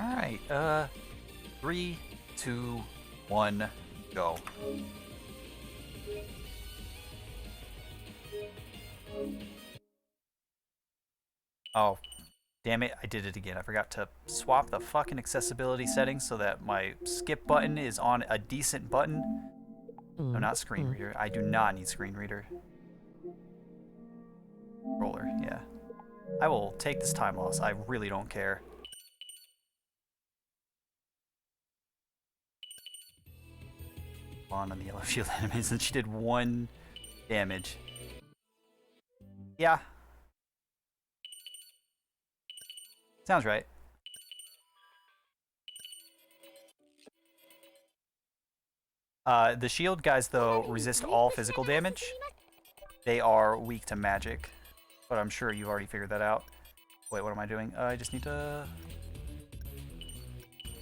Alright, 3, 2, 1, go. Oh, damn it, I did it again. I forgot to swap the fucking accessibility settings so that my skip button is on a decent button. No, not screen reader. I do not need screen reader. Roller, yeah. I will take this time loss. I really don't care. On the yellow shield enemies, and she did 1 damage. Yeah. Sounds right. The shield guys, though, resist all physical damage. They are weak to magic. But I'm sure you've already figured that out. Wait, what am I doing? I just need to...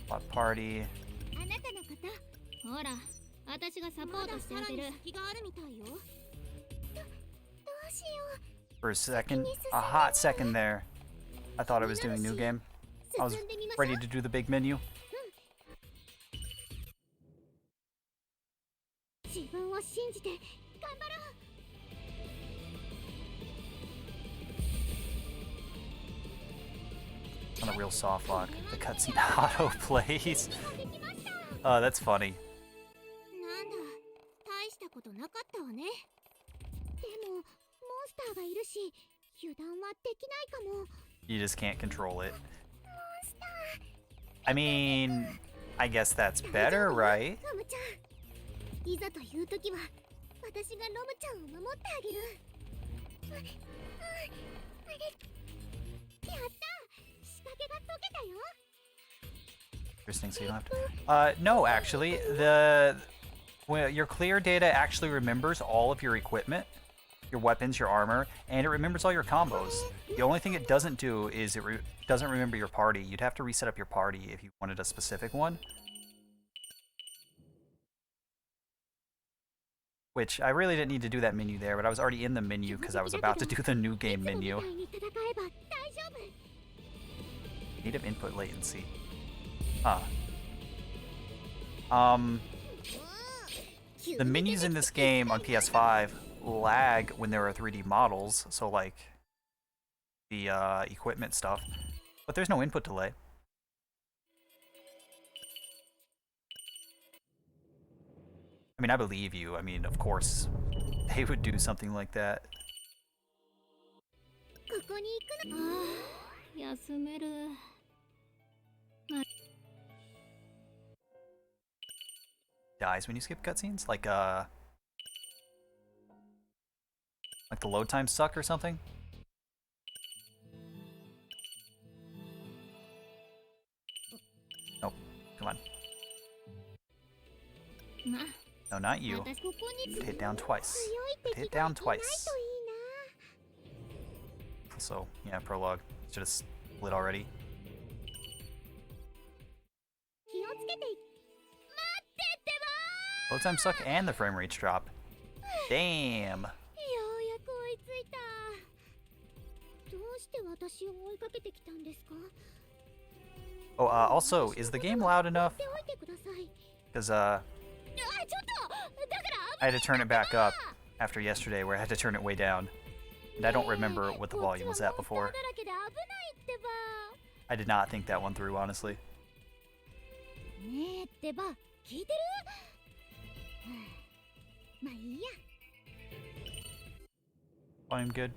Plot party. For a second, a hot second there, I thought I was doing new game. I was ready to do the big menu. On a real soft lock, the cutscene auto plays. That's funny. You just can't control it. I mean, I guess that's better, right? Interesting, so you don't have to... no, actually, your clear data actually remembers all of your equipment, your weapons, your armor, and it remembers all your combos. The only thing it doesn't do is it doesn't remember your party. You'd have to reset up your party if you wanted a specific one. Which, I really didn't need to do that menu there, but I was already in the menu because I was about to do the new game menu. Native input latency. Huh. The menus in this game on PS5 lag when there are 3D models, so like the equipment stuff, but there's no input delay. I mean, I believe you. I mean, of course, they would do something like that. Dies when you skip cutscenes? Like the load times suck or something? Nope. Come on. No, not you. Hit down twice. Hit down twice. Also, yeah, prologue. Should have split already. Load times suck and the frame rates drop. Damn. Oh, also, is the game loud enough? Because, I had to turn it back up after yesterday where I had to turn it way down. And I don't remember what the volume was at before. I did not think that one through, honestly. Volume good.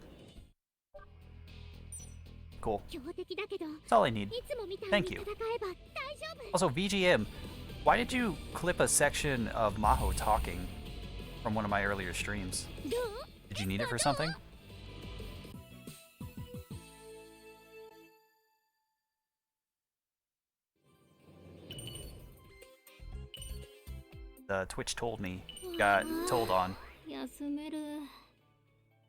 Cool. That's all I need. Thank you. Also, VGM, why did you clip a section of Maho talking from one of my earlier streams? Did you need it for something? The Twitch told me, got told on.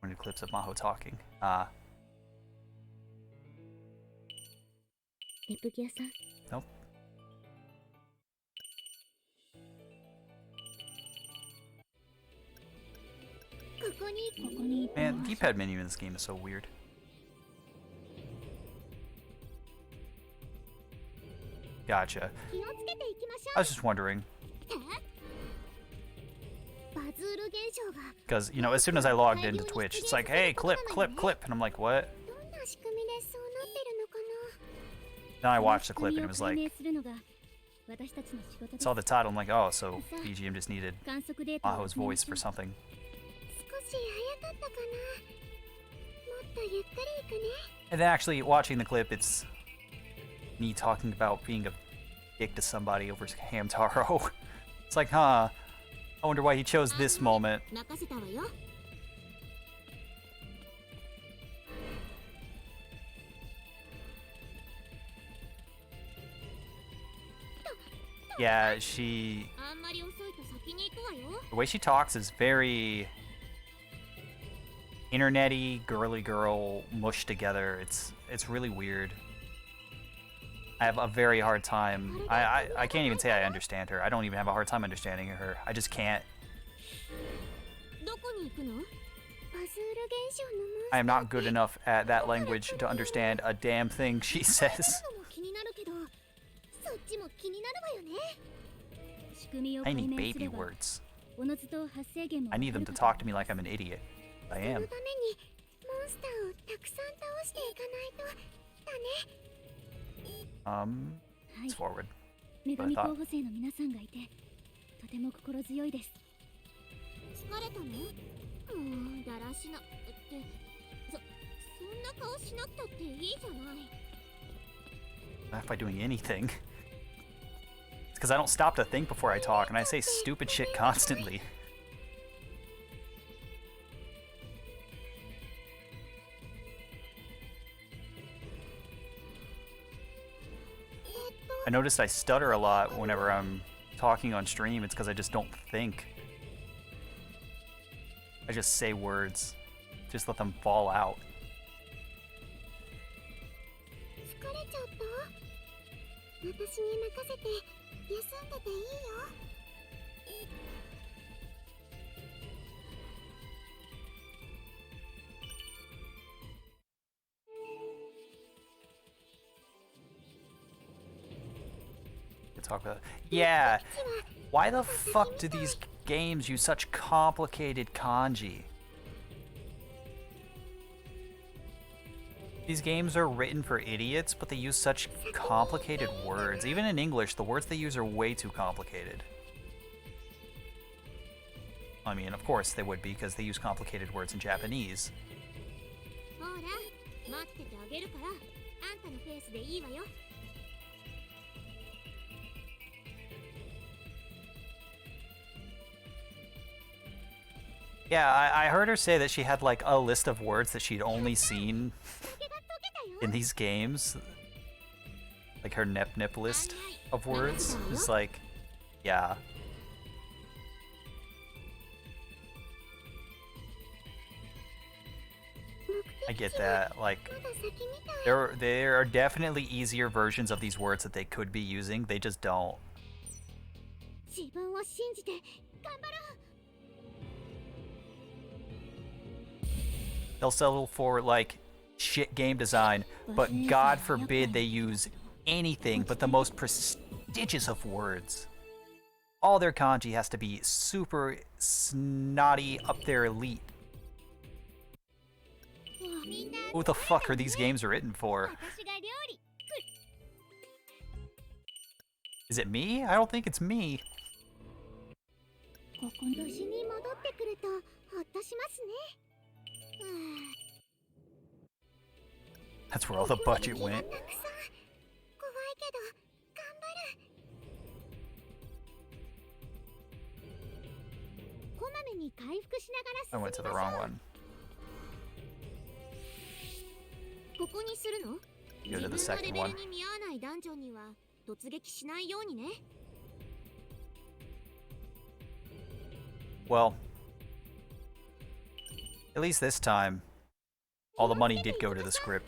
Wanted clips of Maho talking. Nope. Man, D-pad menu in this game is so weird. Gotcha. I was just wondering. Because, you know, as soon as I logged into Twitch, it's like, hey, clip. And I'm like, what? Then I watched the clip and it was like, saw the title, I'm like, oh, so BGM just needed Maho's voice for something. And then actually watching the clip, it's me talking about being a dick to somebody over Hamtaro. It's like, huh, I wonder why he chose this moment. Yeah, the way she talks is very internet-y, girly girl, mushed together. It's really weird. I have a very hard time. I can't even say I understand her. I don't even have a hard time understanding her. I just can't. I am not good enough at that language to understand a damn thing she says. I need baby words. I need them to talk to me like I'm an idiot. I am. It's forward. But I thought. Not by doing anything. It's because I don't stop to think before I talk, and I say stupid shit constantly. I noticed I stutter a lot whenever I'm talking on stream. It's because I just don't think. I just say words. Just let them fall out. Talk about. Yeah, why the fuck do these games use such complicated kanji? These games are written for idiots, but they use such complicated words. Even in English, the words they use are way too complicated. I mean, of course they would be, because they use complicated words in Japanese. Yeah, I heard her say that she had like a list of words that she'd only seen in these games. Like her nip list of words. It's like, yeah. I get that. Like, there are definitely easier versions of these words that they could be using. They just don't. They'll settle for, like, shit game design, but God forbid they use anything but the most prestigious of words. All their kanji has to be super snotty, up there elite. Who the fuck are these games written for? Is it me? I don't think it's me. That's where all the budget went. I went to the wrong one. Go to the second one. Well, at least this time, all the money did go to the script.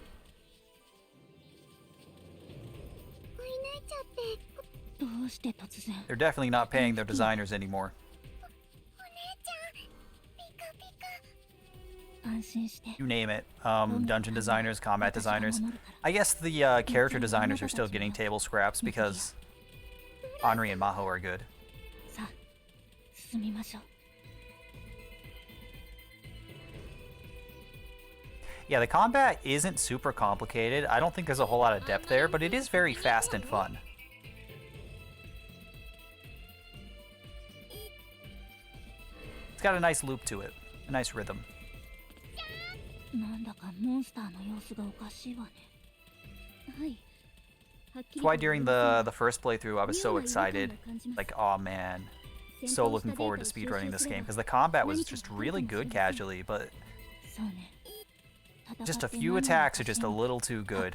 They're definitely not paying their designers anymore. You name it. Dungeon designers, combat designers. I guess the character designers are still getting table scraps because Henri and Maho are good. Yeah, the combat isn't super complicated. I don't think there's a whole lot of depth there, but it is very fast and fun. It's got a nice loop to it, a nice rhythm. That's why during the first playthrough I was so excited. Like, oh man, so looking forward to speedrunning this game, because the combat was just really good casually, but just a few attacks are just a little too good.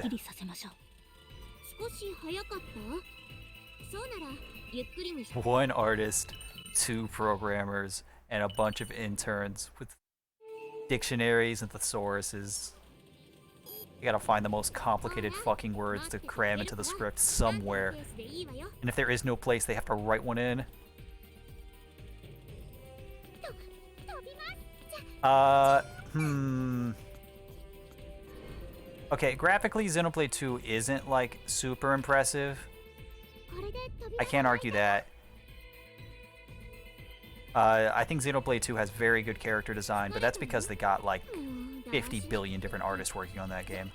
One artist, 2 programmers, and a bunch of interns with dictionaries and thesauruses. You gotta find the most complicated fucking words to cram into the script somewhere. And if there is no place, they have to write one in. Okay, graphically, Xenoblade 2 isn't, like, super impressive. I can't argue that. I think Xenoblade 2 has very good character design, but that's because they got, like, 50 billion different artists working on that game.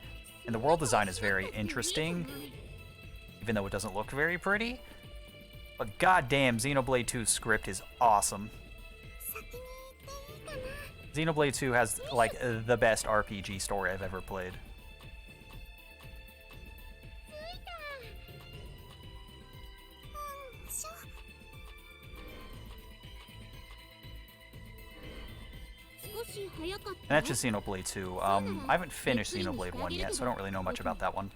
And the world design is very interesting, even though it doesn't look very pretty. But goddamn, Xenoblade 2's script is awesome. Xenoblade 2 has, like, the best RPG story I've ever played. And that's just Xenoblade 2. I haven't finished Xenoblade 1 yet, so I don't really know much about that one.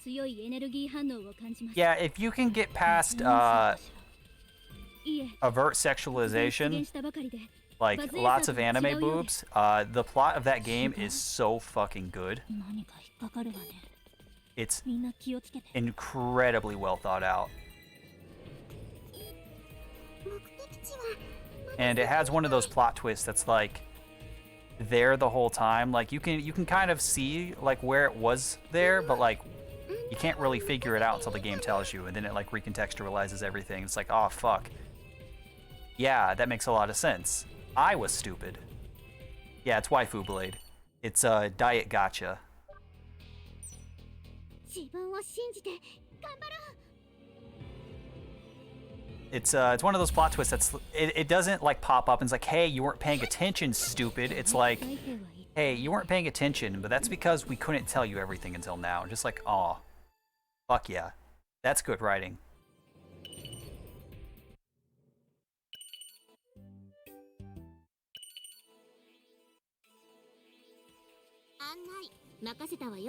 Yeah, if you can get past avert sexualization, like lots of anime boobs, the plot of that game is so fucking good. It's incredibly well thought out. And it has one of those plot twists that's like there the whole time. Like you can kind of see like where it was there, but like you can't really figure it out until the game tells you, and then it like recontextualizes everything. It's like, oh fuck. Yeah, that makes a lot of sense. I was stupid. Yeah, it's Waifu Blade. It's a diet gacha. It's one of those plot twists that's it doesn't like pop up and it's like, hey, you weren't paying attention, stupid. It's like, hey, you weren't paying attention, but that's because we couldn't tell you everything until now. Just like, aw, fuck yeah, that's good writing.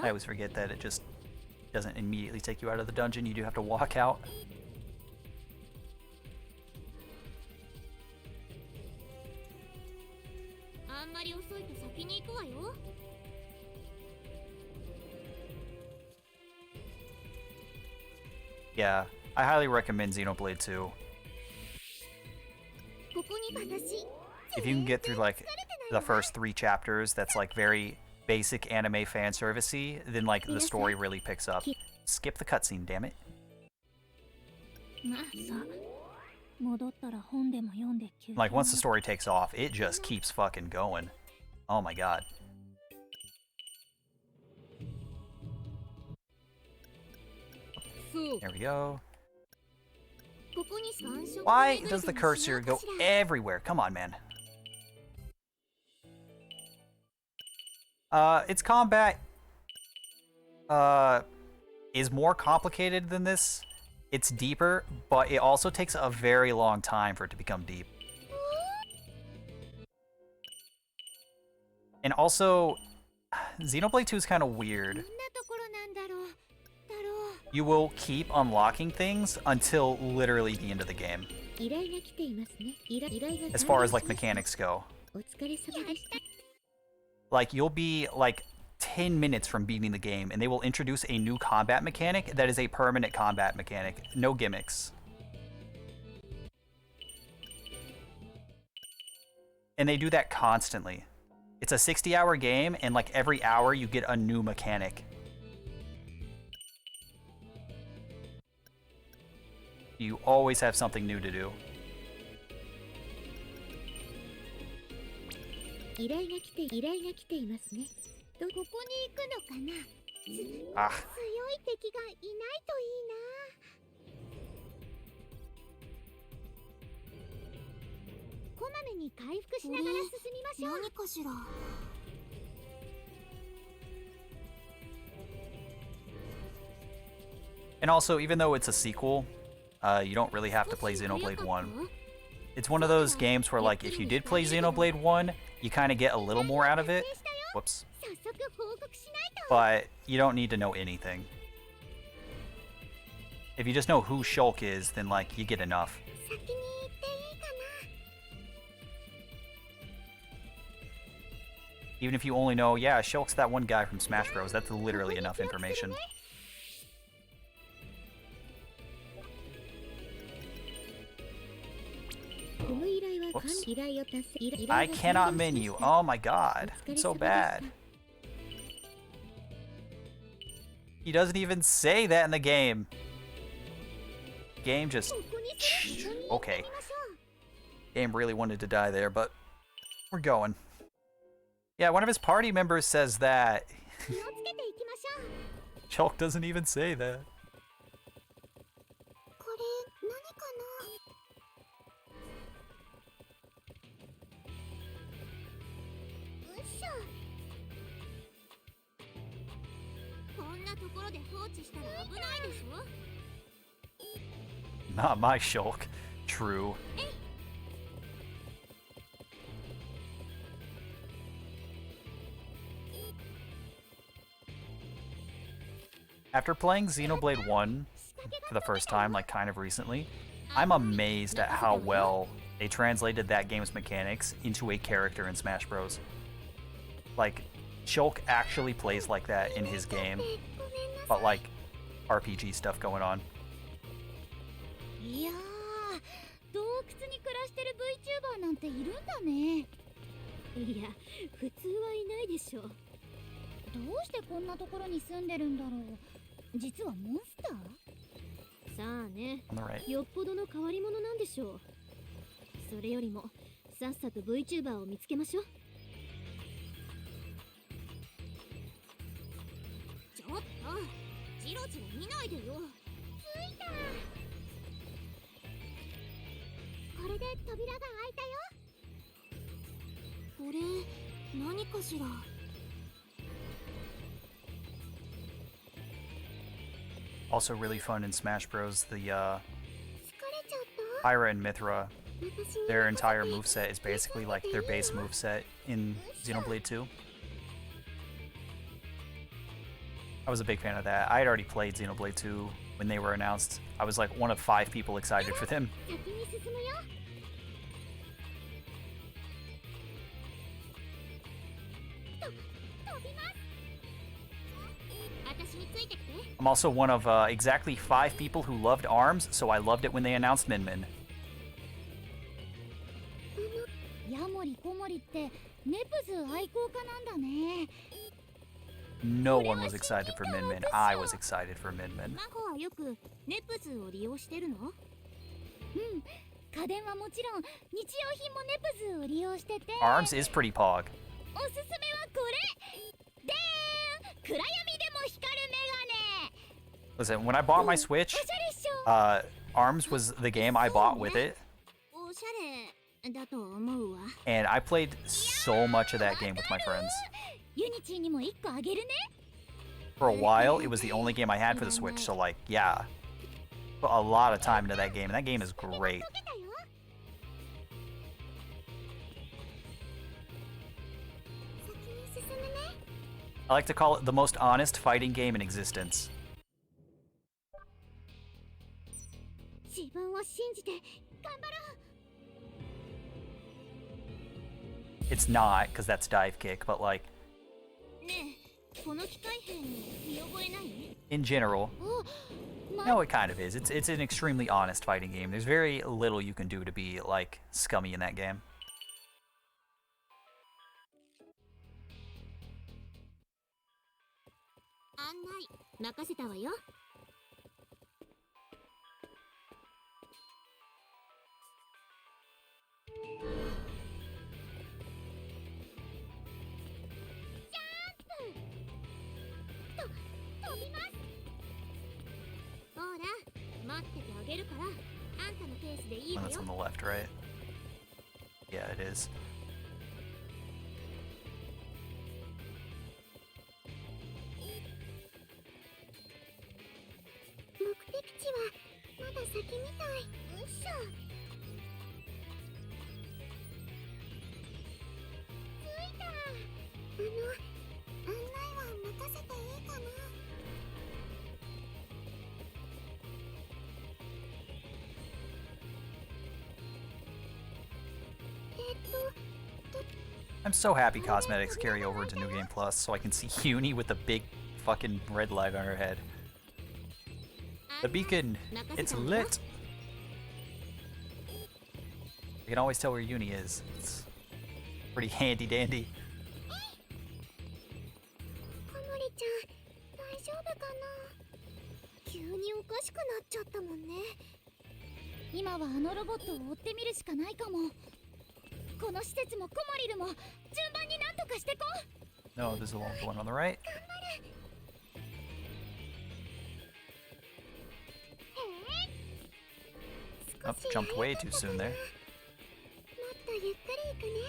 I always forget that it just doesn't immediately take you out of the dungeon. You do have to walk out. Yeah, I highly recommend Xenoblade 2. If you can get through like the first 3 chapters, that's like very basic anime fan servicey, then like the story really picks up. Skip the cutscene, damn it. Like once the story takes off, it just keeps fucking going. Oh my god. There we go. Why does the cursor go everywhere? Come on, man. Its combat is more complicated than this. It's deeper, but it also takes a very long time for it to become deep. And also, Xenoblade 2 is kind of weird. You will keep unlocking things until literally the end of the game. As far as like mechanics go. Like you'll be like 10 minutes from beating the game and they will introduce a new combat mechanic that is a permanent combat mechanic. No gimmicks. And they do that constantly. It's a 60-hour game, and like every hour you get a new mechanic. You always have something new to do. Ah. And also, even though it's a sequel, you don't really have to play Xenoblade 1. It's one of those games where, like, if you did play Xenoblade 1, you kind of get a little more out of it. Whoops. But you don't need to know anything. If you just know who Shulk is, then, like, you get enough. Even if you only know, yeah, Shulk's that one guy from Smash Bros. That's literally enough information. Whoops. I cannot menu. Oh my god. It's so bad. He doesn't even say that in the game. Game just... Okay. Game really wanted to die there, but we're going. Yeah, one of his party members says that. Shulk doesn't even say that. Not my Shulk. True. After playing Xenoblade 1 for the first time, like kind of recently, I'm amazed at how well they translated that game's mechanics into a character in Smash Bros. Like, Shulk actually plays like that in his game, but like RPG stuff going on. On the right. Also really fun in Smash Bros. The Pyra and Mithra, their entire moveset is basically like their base moveset in Xenoblade 2. I was a big fan of that. I had already played Xenoblade 2 when they were announced. I was like one of 5 people excited for them. I'm also one of exactly 5 people who loved ARMS, so I loved it when they announced Min Min. No one was excited for Min Min. I was excited for Min Min. ARMS is pretty pog. Listen, when I bought my Switch, ARMS was the game I bought with it. And I played so much of that game with my friends. For a while, it was the only game I had for the Switch, so like, yeah. Put a lot of time into that game, and that game is great. I like to call it the most honest fighting game in existence. It's not, because that's dive kick, but like... in general. No, it kind of is. It's an extremely honest fighting game. There's very little you can do to be, like, scummy in that game. 任せたわよ。飛びます。ほら、待っててあげるから、あんたのペースでいい When わ that's よ。 on the left, right? Yeah, it is. 目的地はまだ先みたい。うっしょ。着いた。案内は任せていいかな。I'm so happy cosmetics carry over to New Game Plus so I can see Uni with the big fucking red light on her head. The beacon! It's lit! You can always tell where Uni is. It's pretty handy dandy. 小森ちゃん、大丈夫かな。急におかしくなっちゃったもんね。今はあのロボットを追ってみるしかないかも。この施設もコモリルも順番になんとかしてこう。 No, there's the one on the right. Oh, jumped way too soon there. もっとゆっくり行くね。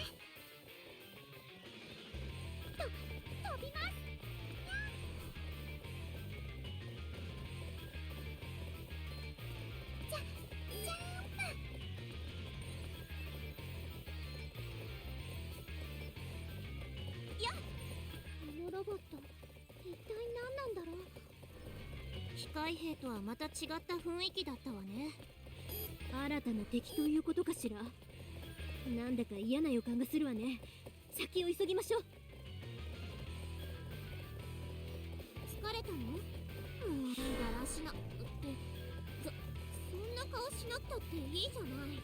飛びます。ジャンプ。やっ、あのロボット、一体何なんだろう。機械兵とはまた違った雰囲気だったわね。新たな敵ということかしら。なんだか嫌な予感がするわね。先を急ぎましょう。疲れたの？もうだらしなってそんな顔しなくたっていいじゃない。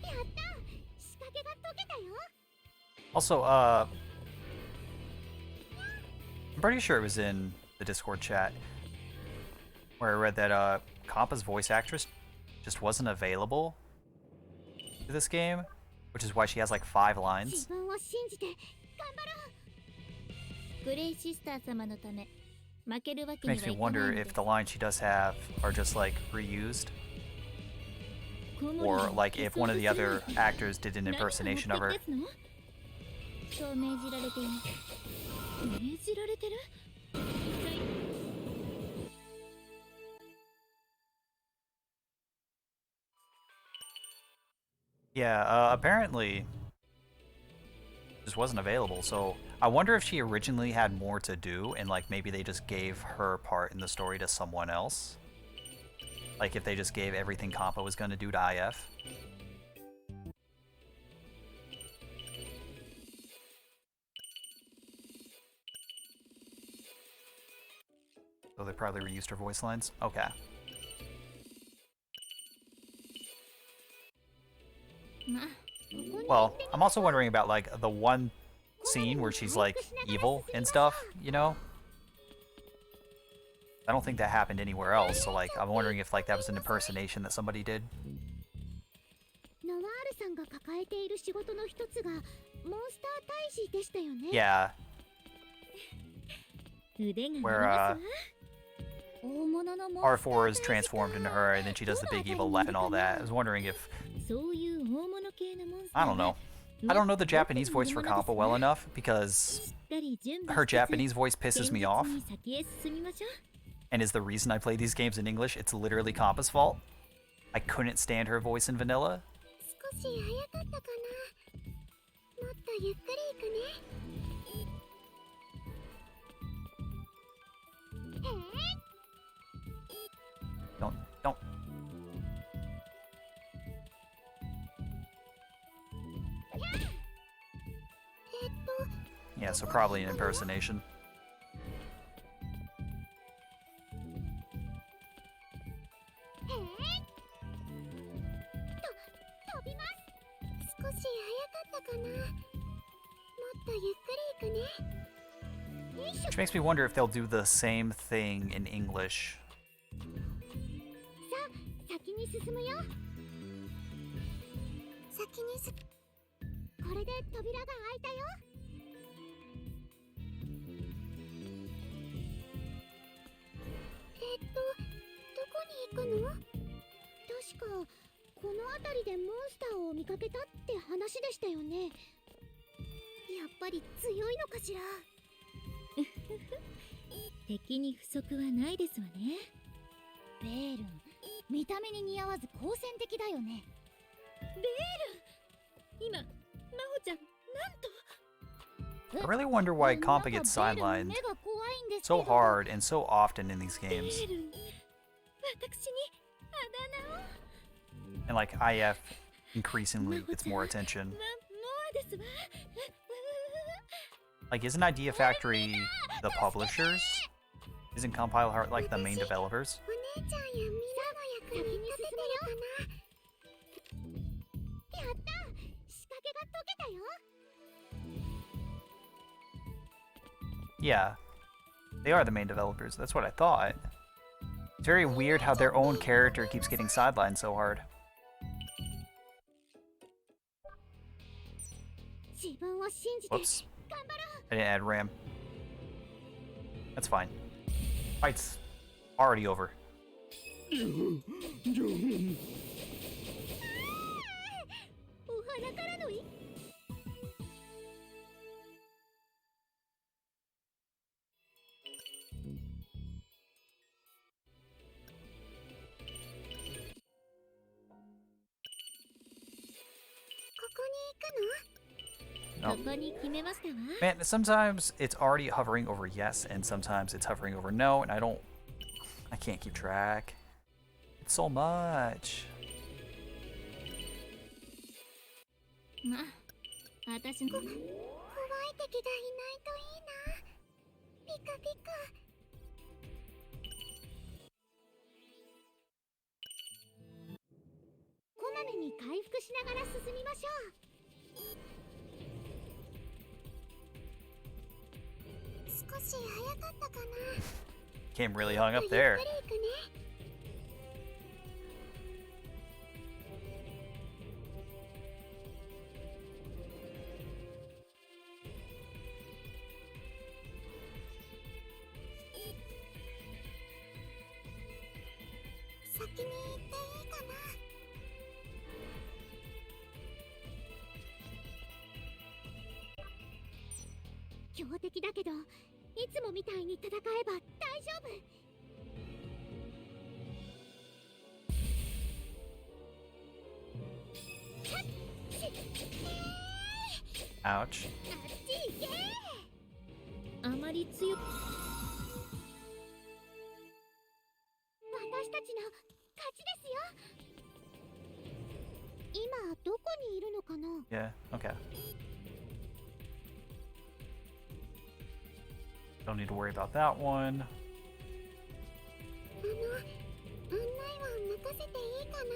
やった！仕掛けが解けたよ。 Also, I'm pretty sure it was in the Discord chat where I read that Kampa's voice actress just wasn't available to this game, which is why she has like 5 lines. 自分を信じて頑張ろう。グレイシスター様のため負けるわけにはい Makes か me ない wonder ので if す。 the lines she does have are just like reused, or like if one of the other actors did an impersonation of her. そう命じられています。命じられてる？ Yeah, apparently just wasn't available, so I wonder if she originally had more to do and like maybe they just gave her part in the story to someone else. Like if they just gave everything Kampa was gonna do to IF. So they probably reused her voice lines? Okay. Well, I'm also wondering about like the one scene where she's like evil and stuff, you know? I don't think that happened anywhere else, so like I'm wondering if like that was an impersonation that somebody did. ナワールさんが抱えている仕事の一つがモンスター退治でしたよね。 Yeah. 腕が Where 大物のモンスター R4 is transformed into her and then she does the big evil laugh and all that. I was wondering if そういう大物系のモンスタ I ー don't know. I don't know the Japanese voice for Kampa well enough because her Japanese voice pisses me off. And is the reason I play these games in English. It's literally Kampa's fault. I couldn't stand her voice in vanilla. 少し早かったかな。もっとゆっくり行くね。Don't. Yeah, so probably an impersonation. 飛びます。少し早かったかな。もっとゆっくり行くね。Which makes me wonder if they'll do the same thing in English. さあ先に進むよ。先にすこれで扉が開いたよ。どこに行くの？確かこの辺りでモンスターを見かけたって話でしたよね。やっぱり強いのかしら。敵に不足はないですわね。ベールン、見た目に似合わず好戦的だよね。ベールン、今、真帆ちゃん、なんと。 I really wonder why Compa gets sidelined so hard and so often in these games. And like IF increasingly gets more attention. Like, isn't Idea Factory the publishers? Isn't Compile Heart like the main developers? Yeah, they are the main developers. That's what I thought. It's very weird how their own character keeps getting sidelined so hard. Whoops. I didn't add RAM. That's fine. Fight's already over. ここに決めましたわ。 Man, sometimes it's already hovering over yes, and sometimes it's hovering over no, and I can't keep track. It's so much. まあ、私の怖い敵がいないといいな。ピカピカ。こまめに回復しながら進みましょう。 少し早かったかな。 Came really hung up there. 先に行っていいかな。 強敵だけど、いつもみたいに戦えば大丈夫。 Ouch. あまり強く。私たちの勝ちですよ。今どこにいるのかな。 Yeah, okay. Don't need to worry about that one. 案内は任せていいかな。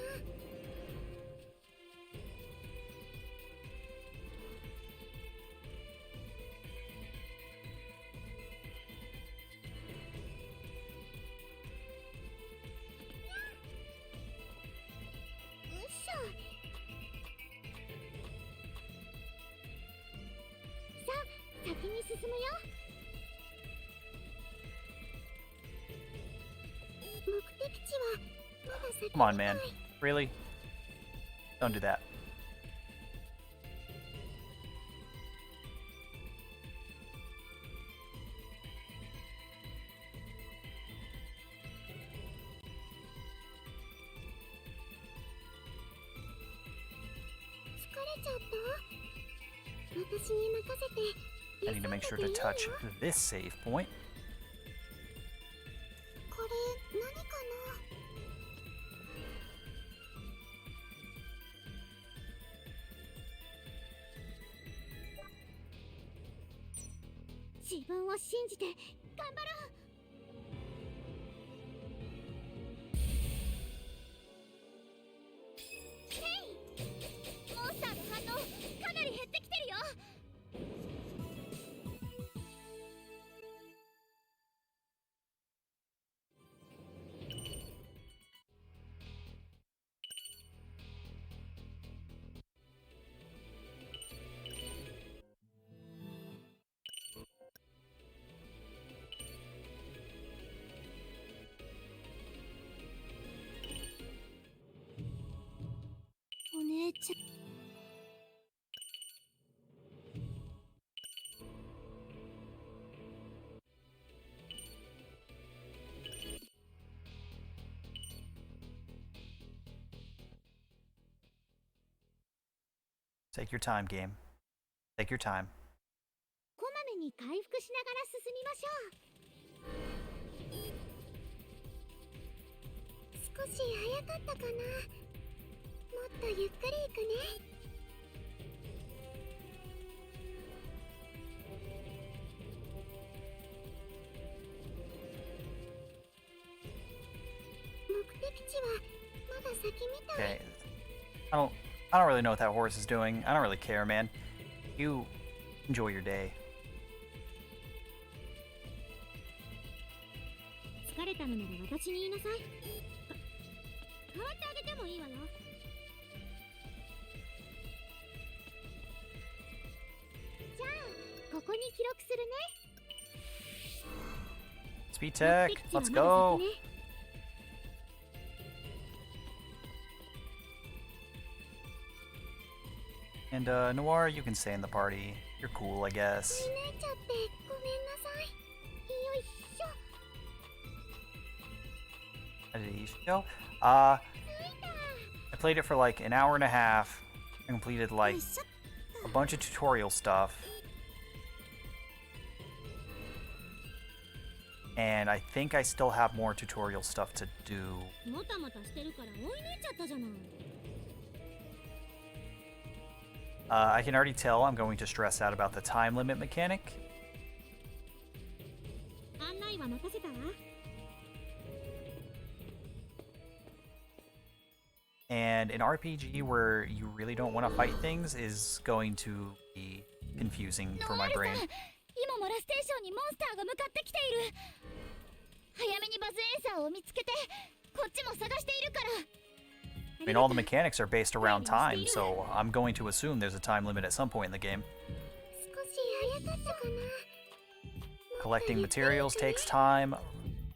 先に進むよ。目的地はまだ先。 Come on, man. Really? Don't do that. 疲れちゃった？私に任せて。 I need to make sure to touch this save point. これ何かな。 自分を信じて頑張ろう。 モンスターの反応かなり減ってきてるよ。Take your time, game. Take your time. こまめに回復しながら進みましょう。少し早かったかな。もっとゆっくり行くね。目的地はまだ先みたい。 Okay. I don't really know what that horse is doing. I don't really care, man. You enjoy your day. 疲れたのなら私に言いなさい。代わってあげてもいいわよ。じゃあここに記録するね。 Speed tech, let's go. And Noir, you can stay in the party. You're cool, I guess. 泣いちゃってごめんなさい。よいしょ。 How did he go? I played it for like an hour and a half. I completed like a bunch of tutorial stuff. And I think I still have more tutorial stuff to do. もたもたしてるから追い抜いちゃったじゃない。 I can already tell I'm going to stress out about the time limit mechanic. 案内は任せたわ。 And an RPG where you really don't want to fight things is going to be confusing for my brain. 今もラステーションにモンスターが向かってきている。早めにバズエンサーを見つけて、こっちも探しているから。 I mean, all the mechanics are based around time, so I'm going to assume there's a time limit at some point in the game. 少し早かったかな。 Collecting materials takes time,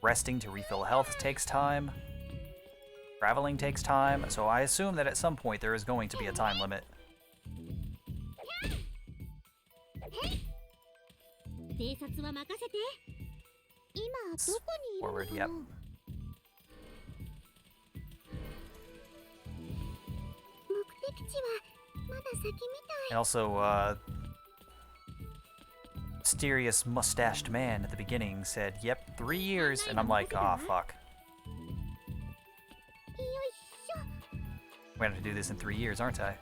resting to refill health takes time, traveling takes time, so I assume that at some point there is going to be a time limit. 偵察は任せて。今どこにいるの Forward, かな。 yep. 目的地はまだ先みたい。 And also, mysterious mustached man at the beginning said, "Yep, 3 years," and I'm like, "Ah, fuck. よいしょ。 I'm gonna have to do this in 3 years, aren't I?"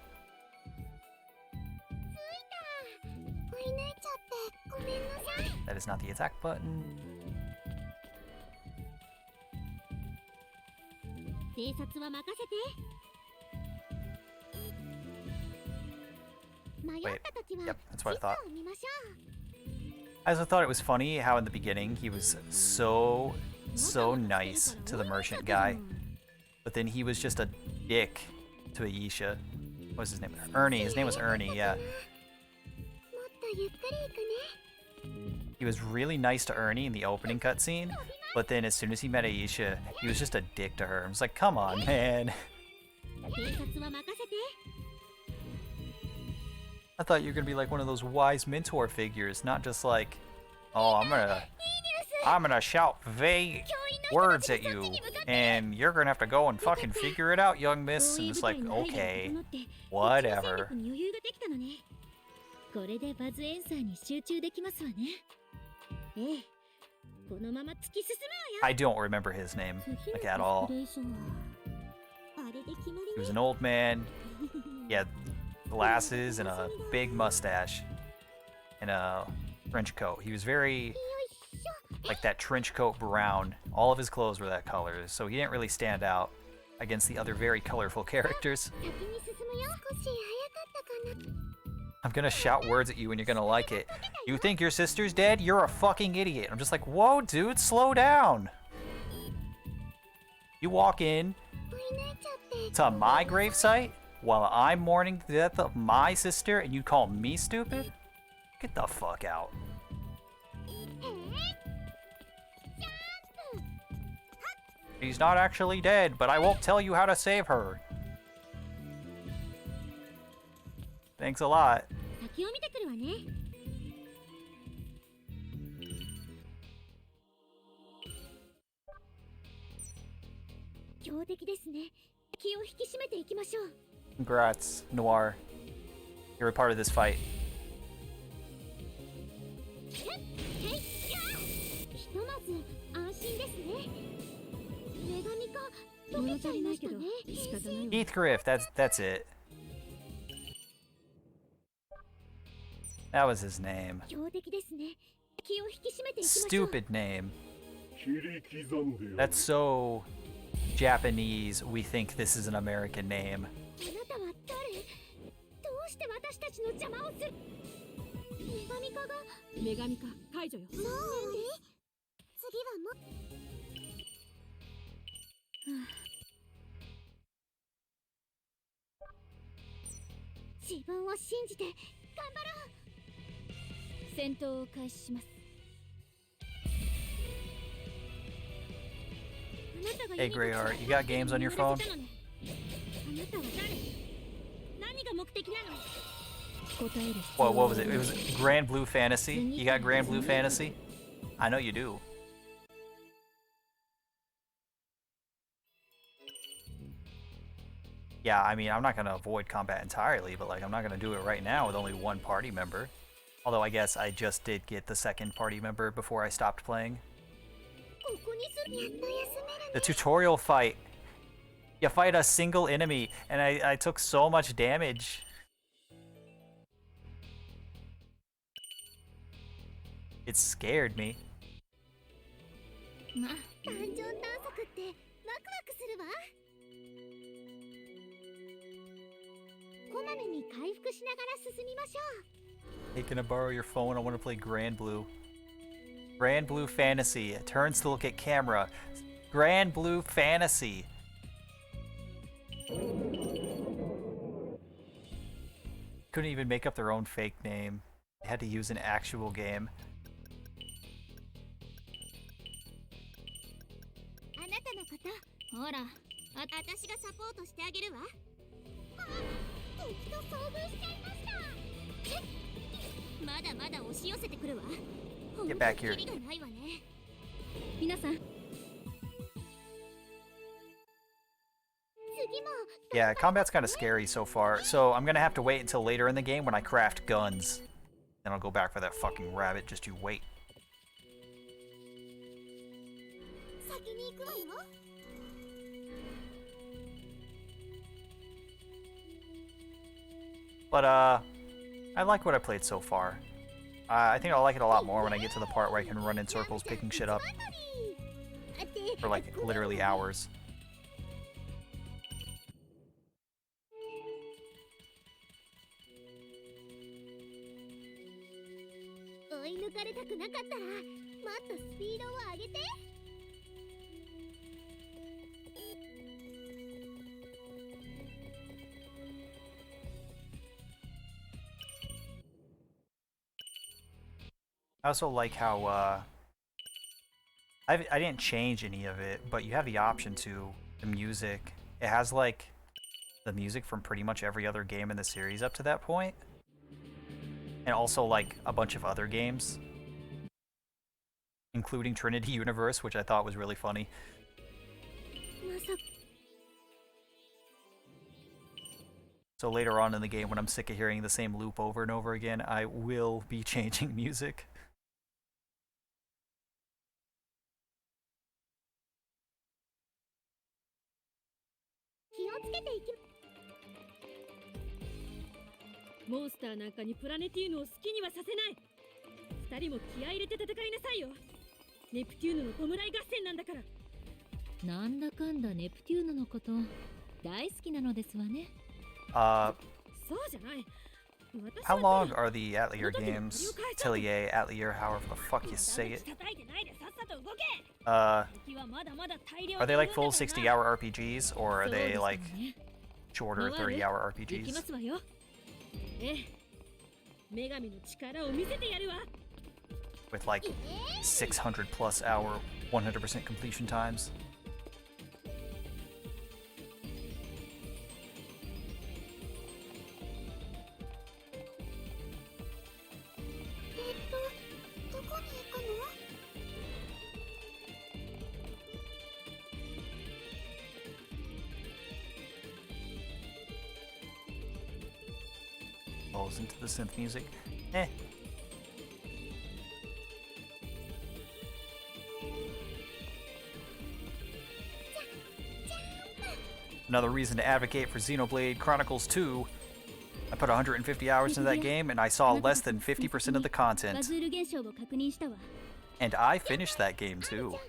追い抜いちゃってごめんなさい。 That is not the attack button. 偵察は任せて。迷った時は Yep, that's what I thought. 地図を見ましょう。 I also thought it was funny how in the beginning he was so nice to the merchant guy, but then he was just a dick to Aisha. What was his name? Ernie. His name was Ernie, yeah. もっとゆっくり行くね。 He was really nice to Ernie in the opening cutscene, but then as soon as he met Aisha, he was just a dick to her. I was like, come on, man. 偵察は任せて。 I thought you were gonna be like one of those wise mentor figures, not just like, oh, I'm gonna shout vague words at you, and you're gonna have to go and fucking figure it out, young miss. And it's like, okay, whatever. これでバズエンサーに集中できますわね。ええ、このまま突き進むわよ。 I don't remember his name, like at all. あれで決まり He was ね。 an old man. He had glasses and a big mustache and a trench coat. He was very like that trench coat brown. All of his clothes were that color, so he didn't really stand out against the other very colorful characters. 先に進むよ。少し早かったかな。 I'm gonna shout words at you and you're gonna like it. You think your sister's dead? You're a fucking idiot. I'm just like, whoa, dude, slow down. You walk in 追い抜いちゃって。 to my gravesite while I'm mourning the death of my sister and you call me stupid? Get the fuck out. She's not actually dead, but I won't tell you how to save her. Thanks a lot. 先を見てくるわね。強敵ですね。気を引き締めていきましょう。 Congrats, Noir. You're a part of this fight. ひとまず安心ですね。女神か溶けちゃいましたね。仕方ないわ。 Heath Griff, that's it. That was his name. 強敵ですね。気を引き締めていきましょう。 Stupid name. That's so Japanese. We think this is an American name. あなたは誰？どうして私たちの邪魔をする？女神化が女神化解除よ。もう次はも自分を信じて頑張ろう。戦闘を開始します。 Hey, Greyheart, you got games on your phone? あなたは誰？何が目的なの？ What was it? It was Grand Blue Fantasy? You got Grand Blue Fantasy? I know you do. Yeah, I mean, I'm not gonna avoid combat entirely, but like, I'm not gonna do it right now with only one party member. Although I guess I just did get the second party member before I stopped playing. The tutorial fight. You fight a single enemy, and I took so much damage. It scared me. まあ、ダンジョン探索ってワクワクするわ。こまめに回復しながら進みましょう。 Hey, can I borrow your phone? I want to play Grand Blue. Grand Blue Fantasy. Turns to look at camera. Grand Blue Fantasy. Couldn't even make up their own fake name. They had to use an actual game. あなたのこと、ほら、私がサポートしてあげるわ。あ、敵と遭遇しちゃいました。まだまだ押し寄せてくるわ。 Get back here. キリがないわね。皆さん。 Yeah, combat's kind of scary so far, so I'm gonna have to wait until later in the game when I craft guns. Then I'll go back for that fucking rabbit, just you wait. 先に行くわよ。 But, I like what I played so far. I think I'll like it a lot more when I get to the part where I can run in circles picking shit up. For like, literally hours. 追い抜かれたくなかったら、もっとスピードを上げて。 I also like how, I didn't change any of it, but you have the option to, the music. It has, like, the music from pretty much every other game in the series up to that point. And also, like, a bunch of other games. Including Trinity Universe, which I thought was really funny. So later on in the game, when I'm sick of hearing the same loop over and over again, I will be changing music. 気をつけていき。モンスターなんかにプラネティウヌを好きにはさせない。二人も気合い入れて戦いなさいよ。ネプテューヌの弔い合戦なんだから。なんだかんだネプテューヌのこと大好きなのですわね。そうじゃない。 How long are the Atelier games? Atelier, Atelier, however the fuck you say it. Are they like full 60-hour RPGs, or are they like shorter 30-hour RPGs? With like 600 plus hour 100% completion times? どこに行くの？ Oh falls into the synth music. Eh. Another reason to advocate for Xenoblade Chronicles 2. I put 150 hours into that game and I saw less than 50% of the content. And I finished that game too.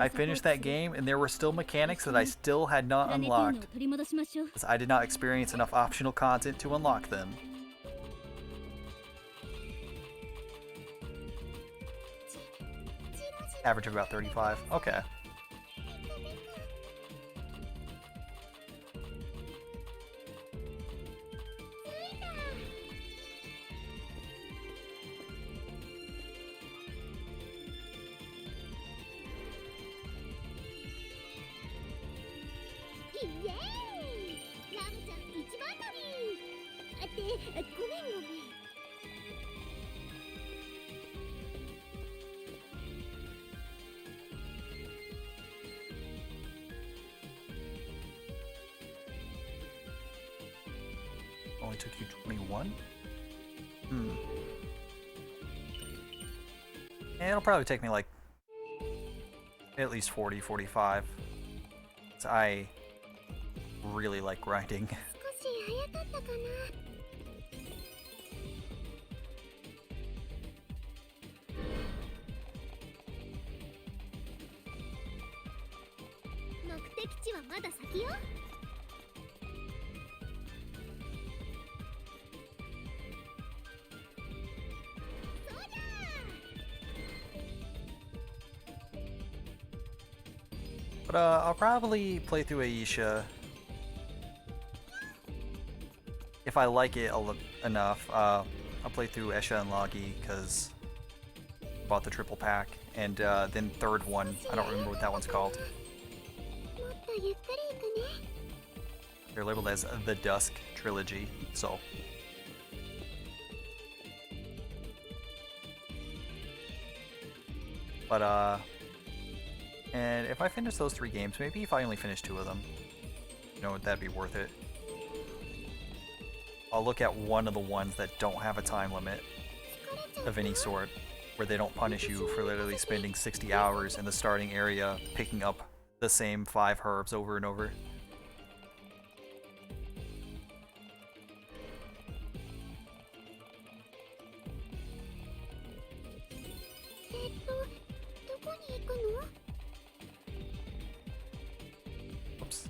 I finished that game and there were still mechanics that I still had not unlocked, because I did not experience enough optional content to unlock them. Average of about 35. Okay. Only took you 21? Yeah, it'll probably take me like at least 40, 45. So I really like grinding. But I'll probably play through Aisha if I like it enough. I'll play through Esha and Logi because I bought the triple pack, and then third one, I don't remember what that one's called. They're labeled as the Dusk Trilogy, so. But and if I finish those 3 games, maybe if I only finish 2 of them, you know, that'd be worth it. I'll look at one of the ones that don't have a time limit of any sort, where they don't punish you for literally spending 60 hours in the starting area picking up the same 5 herbs over and over. Oops.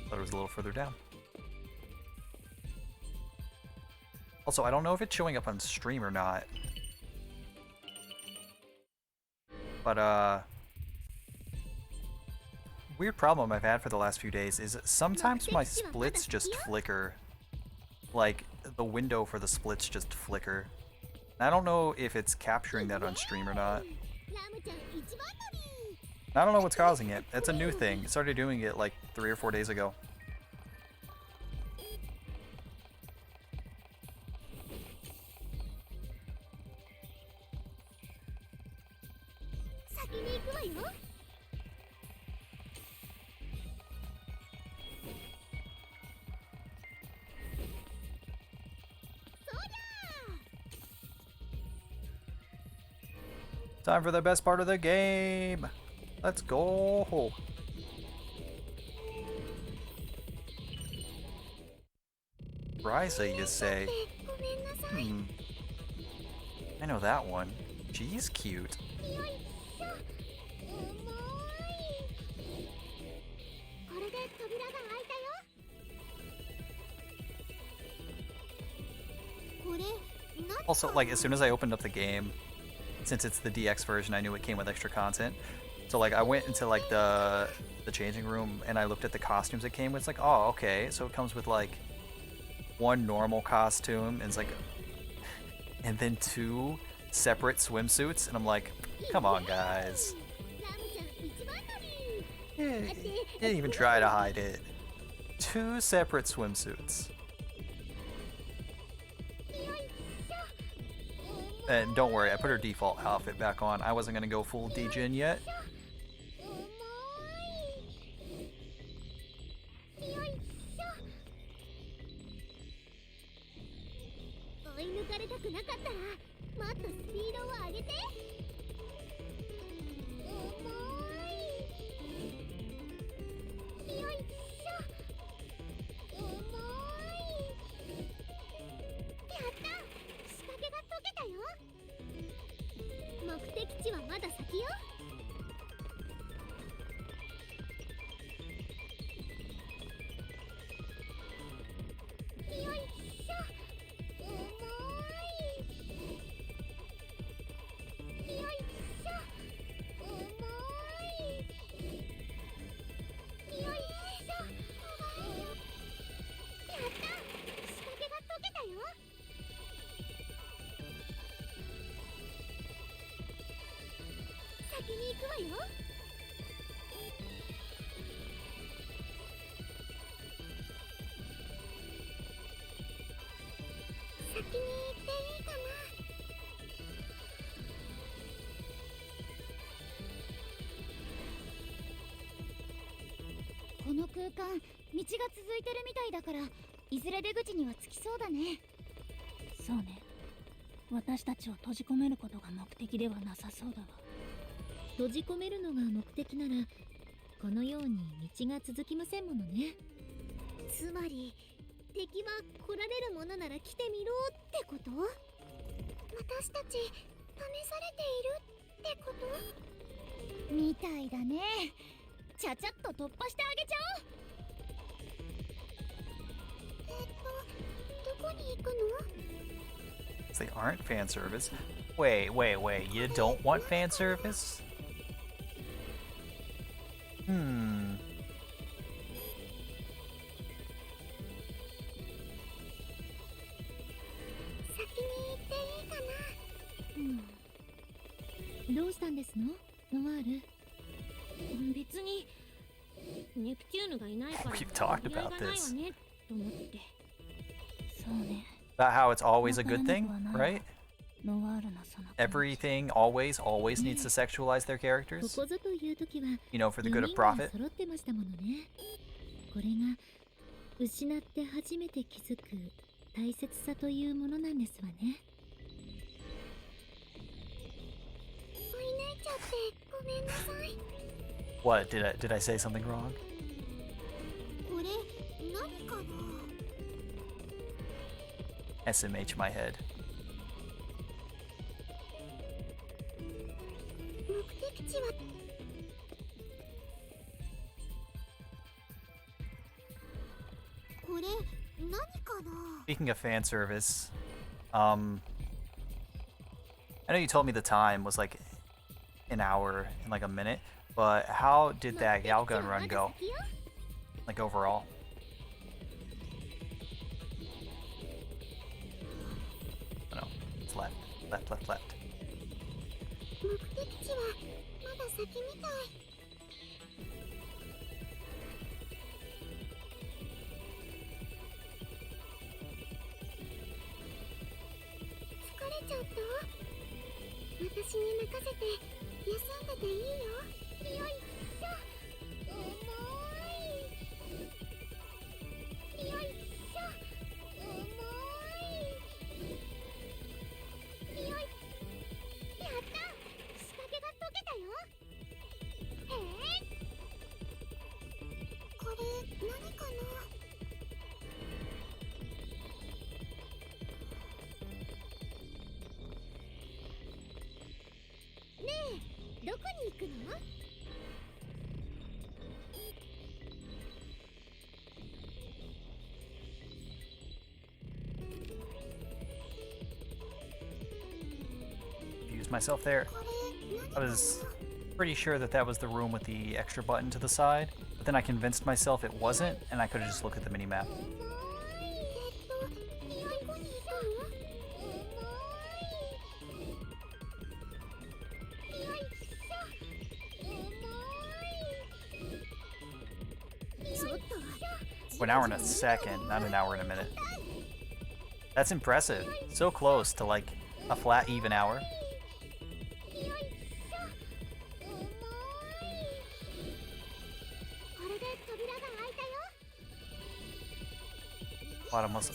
Thought it was a little further down. Also, I don't know if it's showing up on stream or not. But, weird problem I've had for the last few days is sometimes my splits just flicker. Like, the window for the splits just flicker. I don't know if it's capturing that on stream or not. I don't know what's causing it. It's a new thing. I started doing it like 3 or 4 days ago. Time for the best part of the game. Let's go. Ryza, you say? I know that one. She's cute. Also, like, as soon as I opened up the game, since it's the DX version, I knew it came with extra content. So, like, I went into, like, the changing room, and I looked at the costumes it came with. It's like, oh, okay. So it comes with, like, 1 normal costume, and it's like, and then 2 separate swimsuits, and I'm like, come on, guys. You didn't even try to hide it. 2 separate swimsuits. And don't worry, I put her default outfit back on. I wasn't going to go full D-Gen yet. 追い抜かれたくなかったらもっとスピードを上げて。重い。よいしょ。重い。やった、仕掛けが解けたよ。目的地はまだ先よ。よいしょ。重い。よいしょ。重い。よいしょ。やった、仕掛けが解けたよ。先に行くわよ。先に行っていいかな。この空間、道が続いてるみたいだから、いずれ出口には着きそうだね。そうね。私たちを閉じ込めることが目的ではなさそうだわ。閉じ込めるのが目的なら、このように道が続きませんものね。つまり敵は来られるものなら来てみろってこと？私たち試されているってこと？みたいだね。ちゃちゃっと突破してあげちゃおう。どこに行くの？ They aren't fan service. Wait. You don't want fan service? Hmm. 先に行っていいかな。どうしたんですの、ノワール？別にネプテューヌがいないから We've talked やりがい about がないわ this. ねと思って。そうね。 That how it's always a good thing, right? ノワールのその気持ち Everything always needs to sexualize their こ characters. こぞという時は You know, for the good of 4人が profit. 揃ってましたものね。これが失って初めて気づく大切さというものなんですわね。追い抜いちゃってごめんなさい。 What did I say something wrong? これ何かな？ SMH my head. 目的地はこれ何かな？ Speaking of fan service, I know you told me the time was like an hour and like a minute, but how did that Galgun run go? Like overall? Oh, no, it's left. 目的地はまだ先みたい。疲れちゃった？私に任せて休んでていいよ。よいしょ。重い。よいしょ。重い。よい。やった、仕掛けが解けたよ。これ何かな？ねえ、どこに行くの？ Confused myself there. これ I 何かな？ was pretty sure that was the room with the extra button to the side, but then I convinced myself it wasn't, and I could have just looked at the mini-map. 重い。どこに行くの？重い。よいしょ。重い。ちょっと。 An hour and a second, not an hour and a minute. That's impressive. So close to like a flat even hour. よいしょ。重い。これで扉が開いたよ。 A lot of muscle.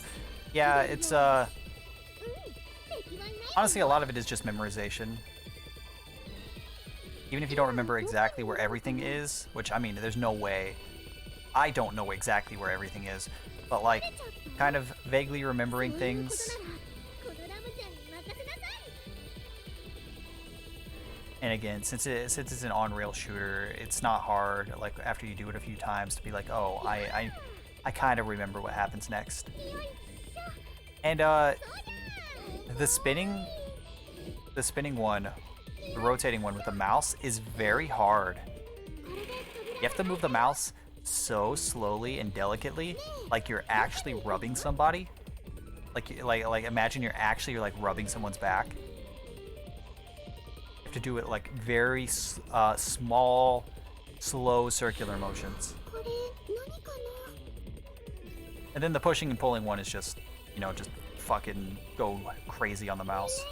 Yeah, it's Honestly, a lot of it is just memorization. Even if you don't remember exactly where everything is, which, I mean, there's no way. I don't know exactly where everything is, but, like, kind of vaguely remembering things. And again, since it's an on-rail shooter, it's not hard, like, after you do it a few times to be like, oh, I kind of remember what happens next. And, the spinning one, the rotating one with the mouse is very hard. You have to move the mouse so slowly and delicately, like you're actually rubbing somebody. Like imagine you're like rubbing someone's back. You have to do it like very small, slow circular motions. And then the pushing and pulling one is just, you know, just fucking go crazy on the mouse.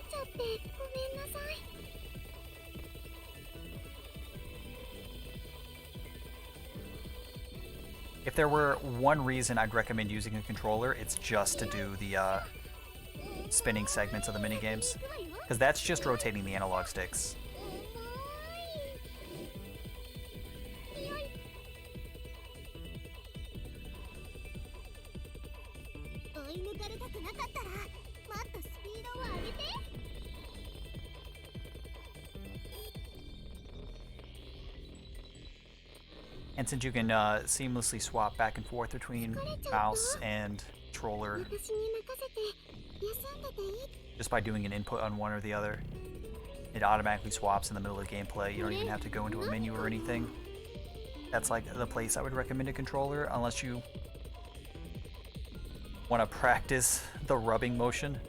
If there were one reason I'd recommend using a controller, it's just to do the spinning segments of the minigames. Because that's just rotating the analog sticks. And since you can seamlessly swap back and forth between mouse and controller just by doing an input on one or the other, it automatically swaps in the middle of the gameplay. You don't even have to go into a menu or anything. That's like the place I would recommend a controller, unless you want to practice the rubbing motion.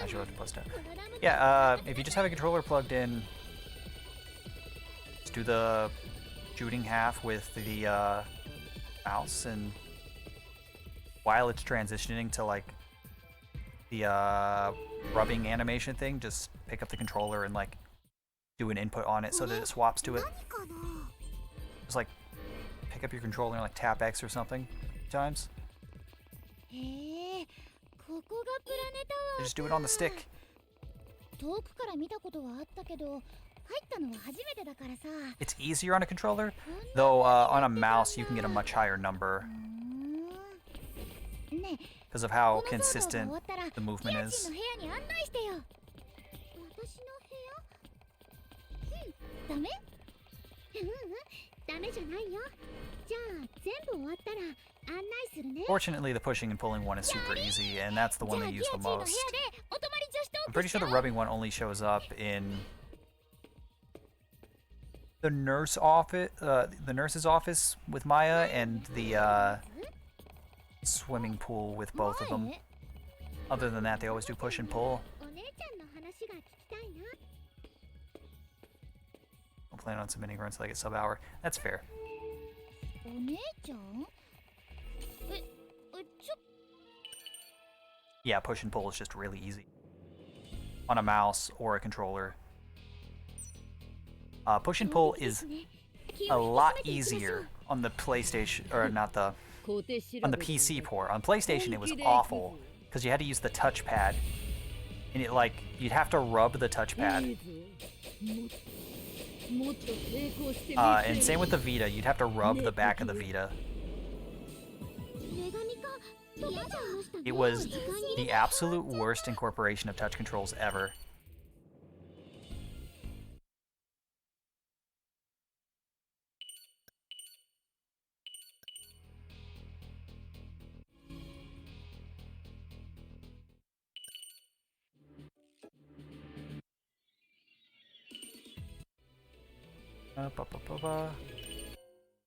I should have to post it. Yeah, if you just have a controller plugged in, just do the shooting half with the mouse, and while it's transitioning to like the rubbing animation thing, just pick up the controller and like do an input on it so that it swaps to it. Just like pick up your controller and like tap X or something times. Just do it on the stick. It's easier on a controller, though on a mouse you can get a much higher number because of how consistent the movement is. Fortunately, the pushing and pulling one is super easy, and that's the one they use the most. I'm pretty sure the rubbing one only shows up in the nurse's office with Maya, and the swimming pool with both of them. Other than that, they always do push and pull. I'll plan on submitting her until I get sub-hour. That's fair. Yeah, push and pull is just really easy on a mouse or a controller. Push and pull is a lot easier on the PlayStation, or not the, on the PC port. On PlayStation it was awful because you had to use the touchpad, and it like you'd have to rub the touchpad. And same with the Vita, you'd have to rub the back of the Vita. It was the absolute worst incorporation of touch controls ever.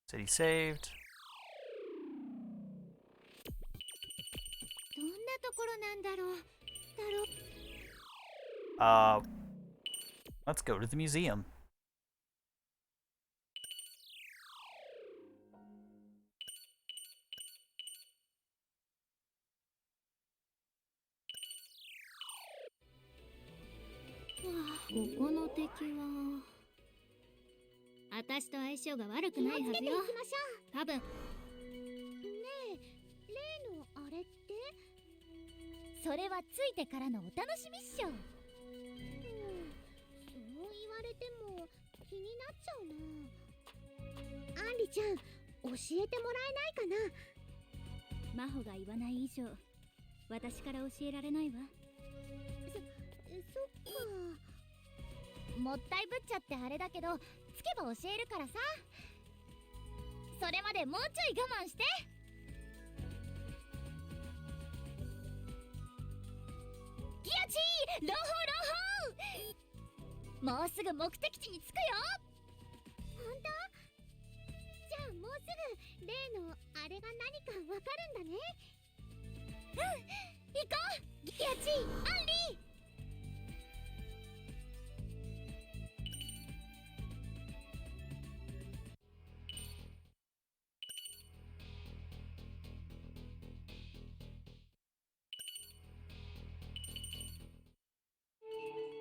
City saved. Let's go to the museum. ここの敵は私と相性が悪くないはずよ。多分。ねえ、例のあれって？それはついてからのお楽しみっしょ。そう言われても気になっちゃうな。アンリちゃん、教えてもらえないかな。真帆が言わない以上私から教えられないわ。そっか。もったいぶっちゃってあれだけど、つけば教えるからさ。それまでもうちょい我慢して。ギアチー、朗報。もうすぐ目的地に着くよ。本当？じゃあもうすぐ例のあれが何かわかるんだね。行こう、ギアチー、アンリー。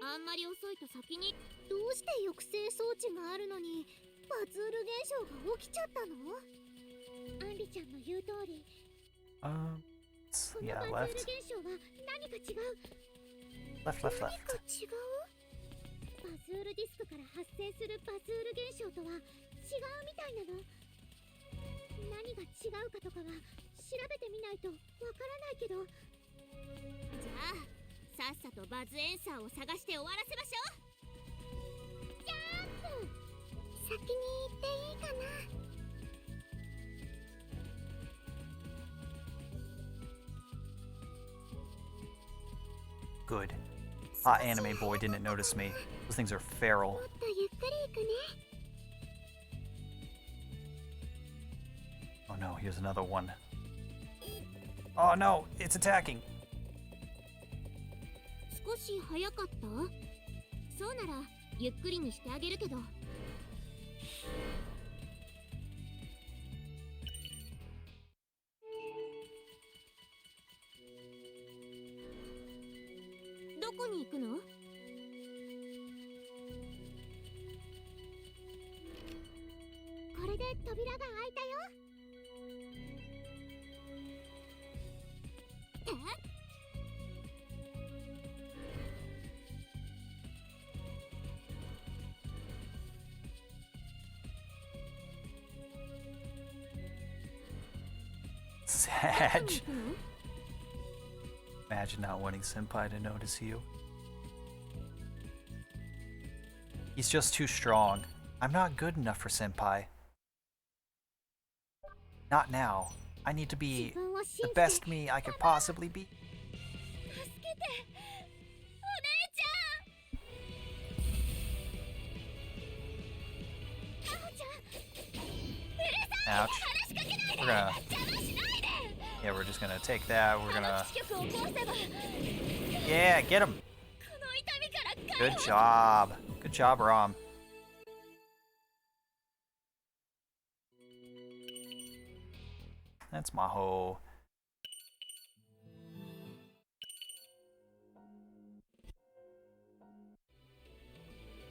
あんまり遅いと先にどうして抑制装置があるのにバズール現象が起きちゃったの？アンリちゃんの言う通り、この Yeah, バズール left. 現象は何か違う。 Left, left, 何か left. 違う？バズールディスクから発生するバズール現象とは違うみたいなの。何が違うかとかは調べてみないとわからないけど。じゃあさっさとバズエンサーを探して終わらせましょう。ジャンプ！先に行っていいかな？ Good. Hot anime boy didn't notice me. Those things are feral. もっとゆっくり行くね。 Oh no, here's another one. Oh no, it's attacking. 少し早かった？そうならゆっくりにしてあげるけど。どこに行くの？これで扉が開いたよ。え？Sag. Imagine not wanting Senpai to notice you. He's just too strong. I'm not good enough for Senpai. Not now. I need to be the best me I could possibly be. 助けて、お姉ちゃん。真帆ちゃん、 Ouch. We're gonna... Yeah, we're just gonna take that. We're gonna... Yeah, get him! Good job. Good job, Rom. That's Maho.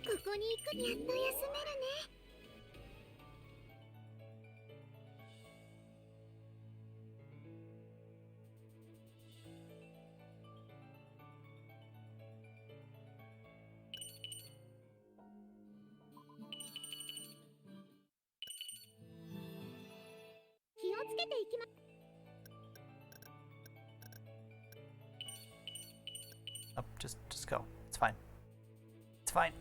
ここに行くにやっと休めるね。気をつけていきま。 Up, just go. It's fine. It's fine.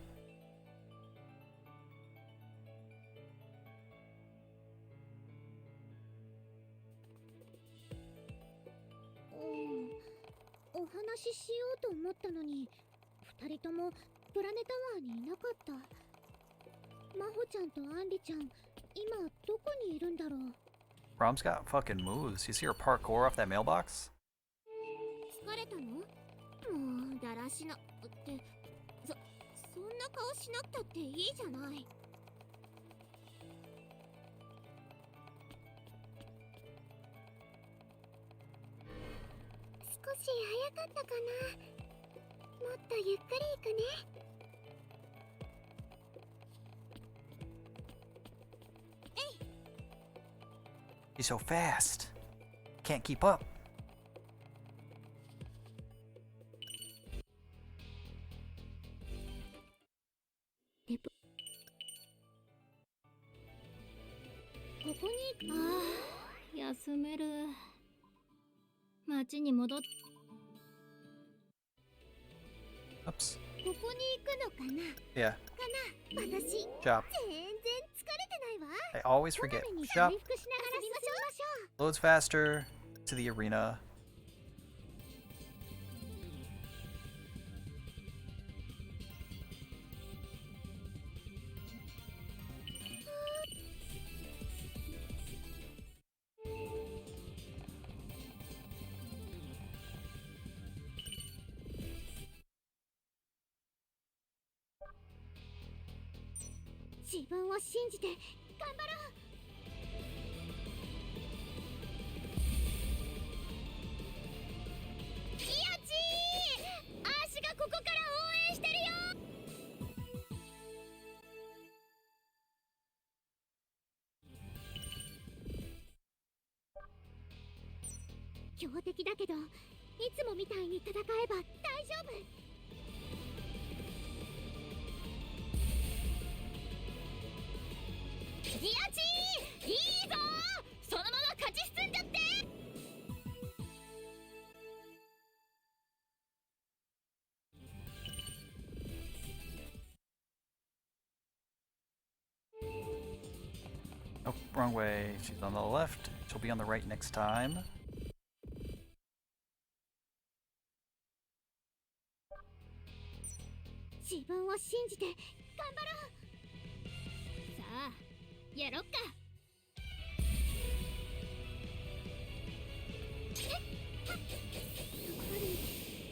お話ししようと思ったのに2人ともプラネタワーにいなかった。真帆ちゃんとアンリちゃん、今どこにいるんだろう。 Rom's got fucking moves. You see her parkour off that mailbox? 疲れたの？もうだらしなってそんな顔しなくたっていいじゃない。少し早かったかな。もっとゆっくり行くね。He's so fast. Can't keep up.休める。町に戻っ Oops. ここに行くのかな Yeah. 私、全然疲れて Shop. ないわ。 I always forget. こまめに Shop 回復しながら進みましょう。 loads faster to the arena. "自分を信じて頑張ろう。キヨチー、アーシがここから応援してるよ。強敵だけど、いつもみたいに戦えば大丈夫。ギアチー、いいぞ。そのまま勝ち進んじゃって。Oh, wrong way. She's on the left. She'll be on the right next time. 自分を信じて頑張ろう。さあ、やろっか。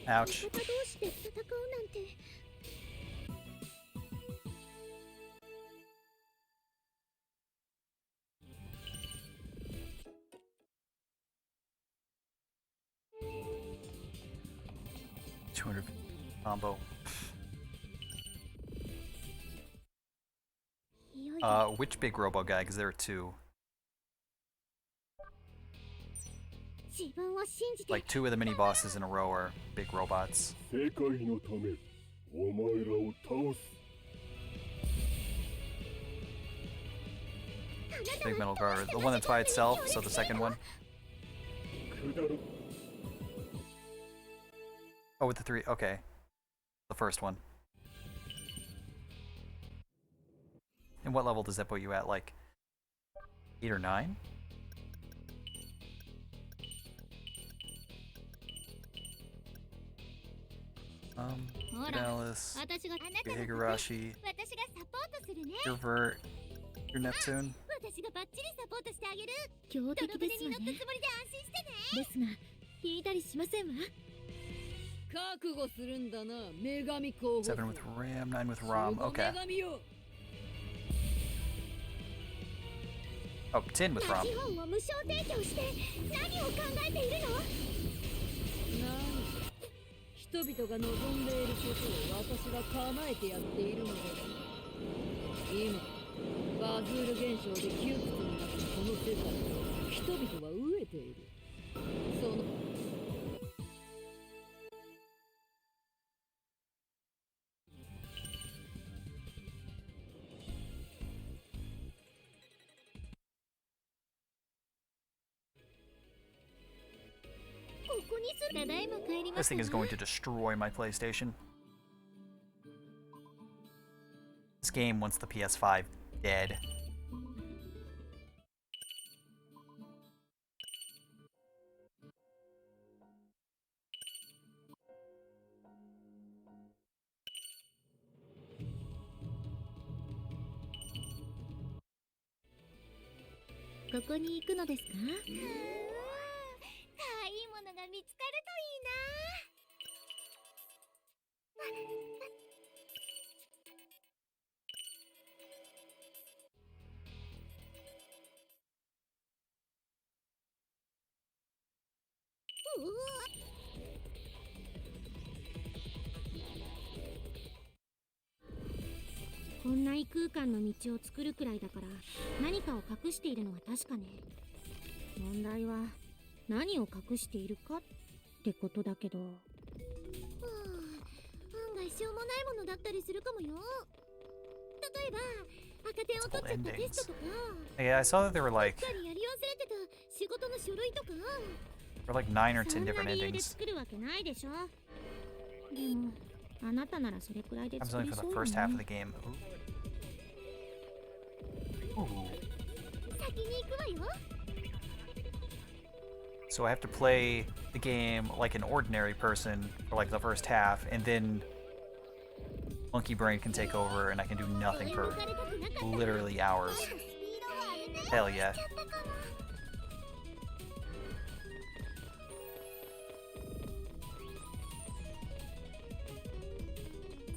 やっぱり Ouch. 味方同士で戦うなんて。200 combo. いよいよ Which big robo guy? Because there are two. 自分を信じて。 Like 2 of the mini bosses in a row are big robots. 世界のためお前らを倒す。 Big metal guard. The one that's by itself, so the second one. くだら Oh, with the 3. Okay. The first one. And what level does that put you at? Like 8 or 9? Dallas, 私があなたの Higurashi, 私がサポートするね。 your Vert, your Neptune. 私がバッチリサポートしてあげる。強泥敵ですわ船に乗ったつもりね。で安心してね。ですが、引いたりしませんわ。覚悟するんだな、女神候補。 7 with Ram, 9 with Rom. Okay. 女神よ。 Oh, 10 with ラ Rom. ジオンを無償提供して何を考えているの？何？人々が望んでいることを私が叶えてやっているのだ。今、バズール現象で窮屈になったこの世界、人々は飢えている。そのここにする。ただいま帰りま This した thing is わ。 going to destroy my PlayStation. This game wants the PS5 dead.ここに行くのですか？可愛いものが見つかるといいな。うわ。こんな異空間の道を作るくらいだから何かを隠しているのは確かね。問題は何を隠しているかってことだけど。はあ、案外しょうもないものだったりするかもよ。例えば赤点を取っちゃったテストとか、 Yeah, I saw that there were うっ like かりやり忘れてた仕事の書類とか。 9 or そ 10 different んな理由で endings. 作るわけないでしょ。でもあなたならそれくらいで I'm 作 only り for そ the うよ first half of ね。 the game. Ooh. 先に行くわよ。 So I have to play the game like an ordinary person for like the first half, and then Monkey Brain can take over and I can do nothing for literally hours. Hell yeah.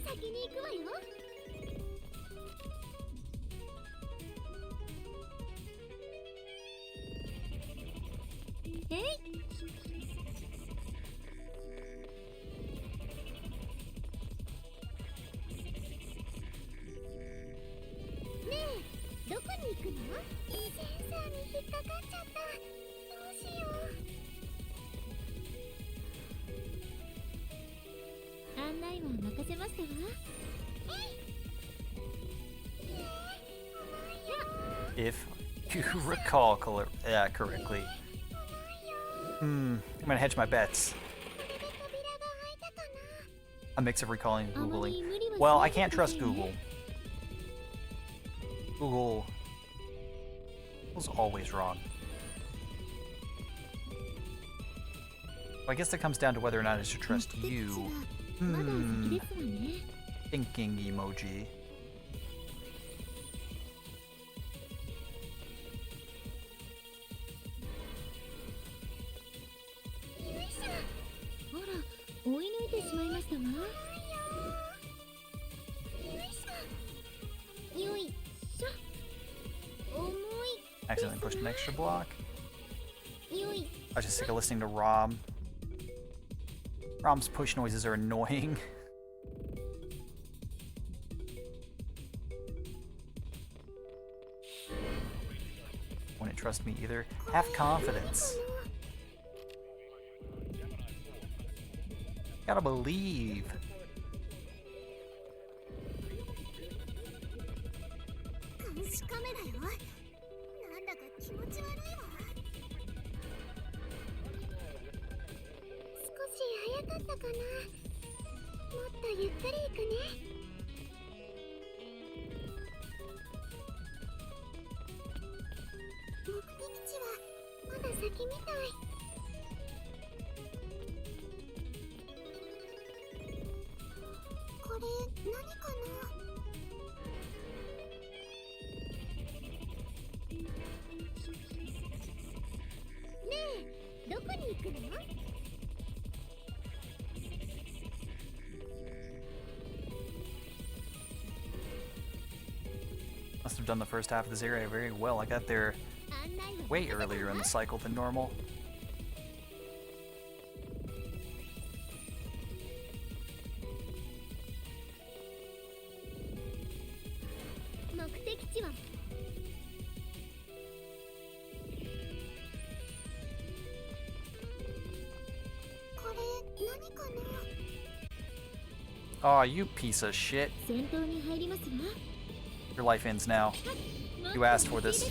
先に行くわよ。えい。ねえ、どこに行くの？センサーに引っかかっちゃった。どうしよう。案内は任せましたわ。 If you recall correctly. I'm gonna hedge my bets. A mix of recalling and Googling. Well, I can't trust Google. Google's always wrong. I guess it comes down to whether or not I should trust you. まだ先ですわね。 Thinking emoji. あら、追い抜いてしまいましたわ。よいしょ。重い。 Accidentally pushed an extra block. よい。 I was just sick of listening to Rom. Rom's push noises are annoying. Wouldn't trust me either. Have confidence. Gotta believe. 監視カメラよ。なんだか気持ち悪いわ。少し早かったかな。もっとゆっくり行くね。目的地はまだ先みたい。これ何かな。ねえ、どこに行くの？ Must have done the first half of this area very well. I got there way earlier in the cycle than normal. 目的地はこれ何かな。 Aw, you piece of shit. 先頭に入りますわ。 Your life ends now. You asked for this.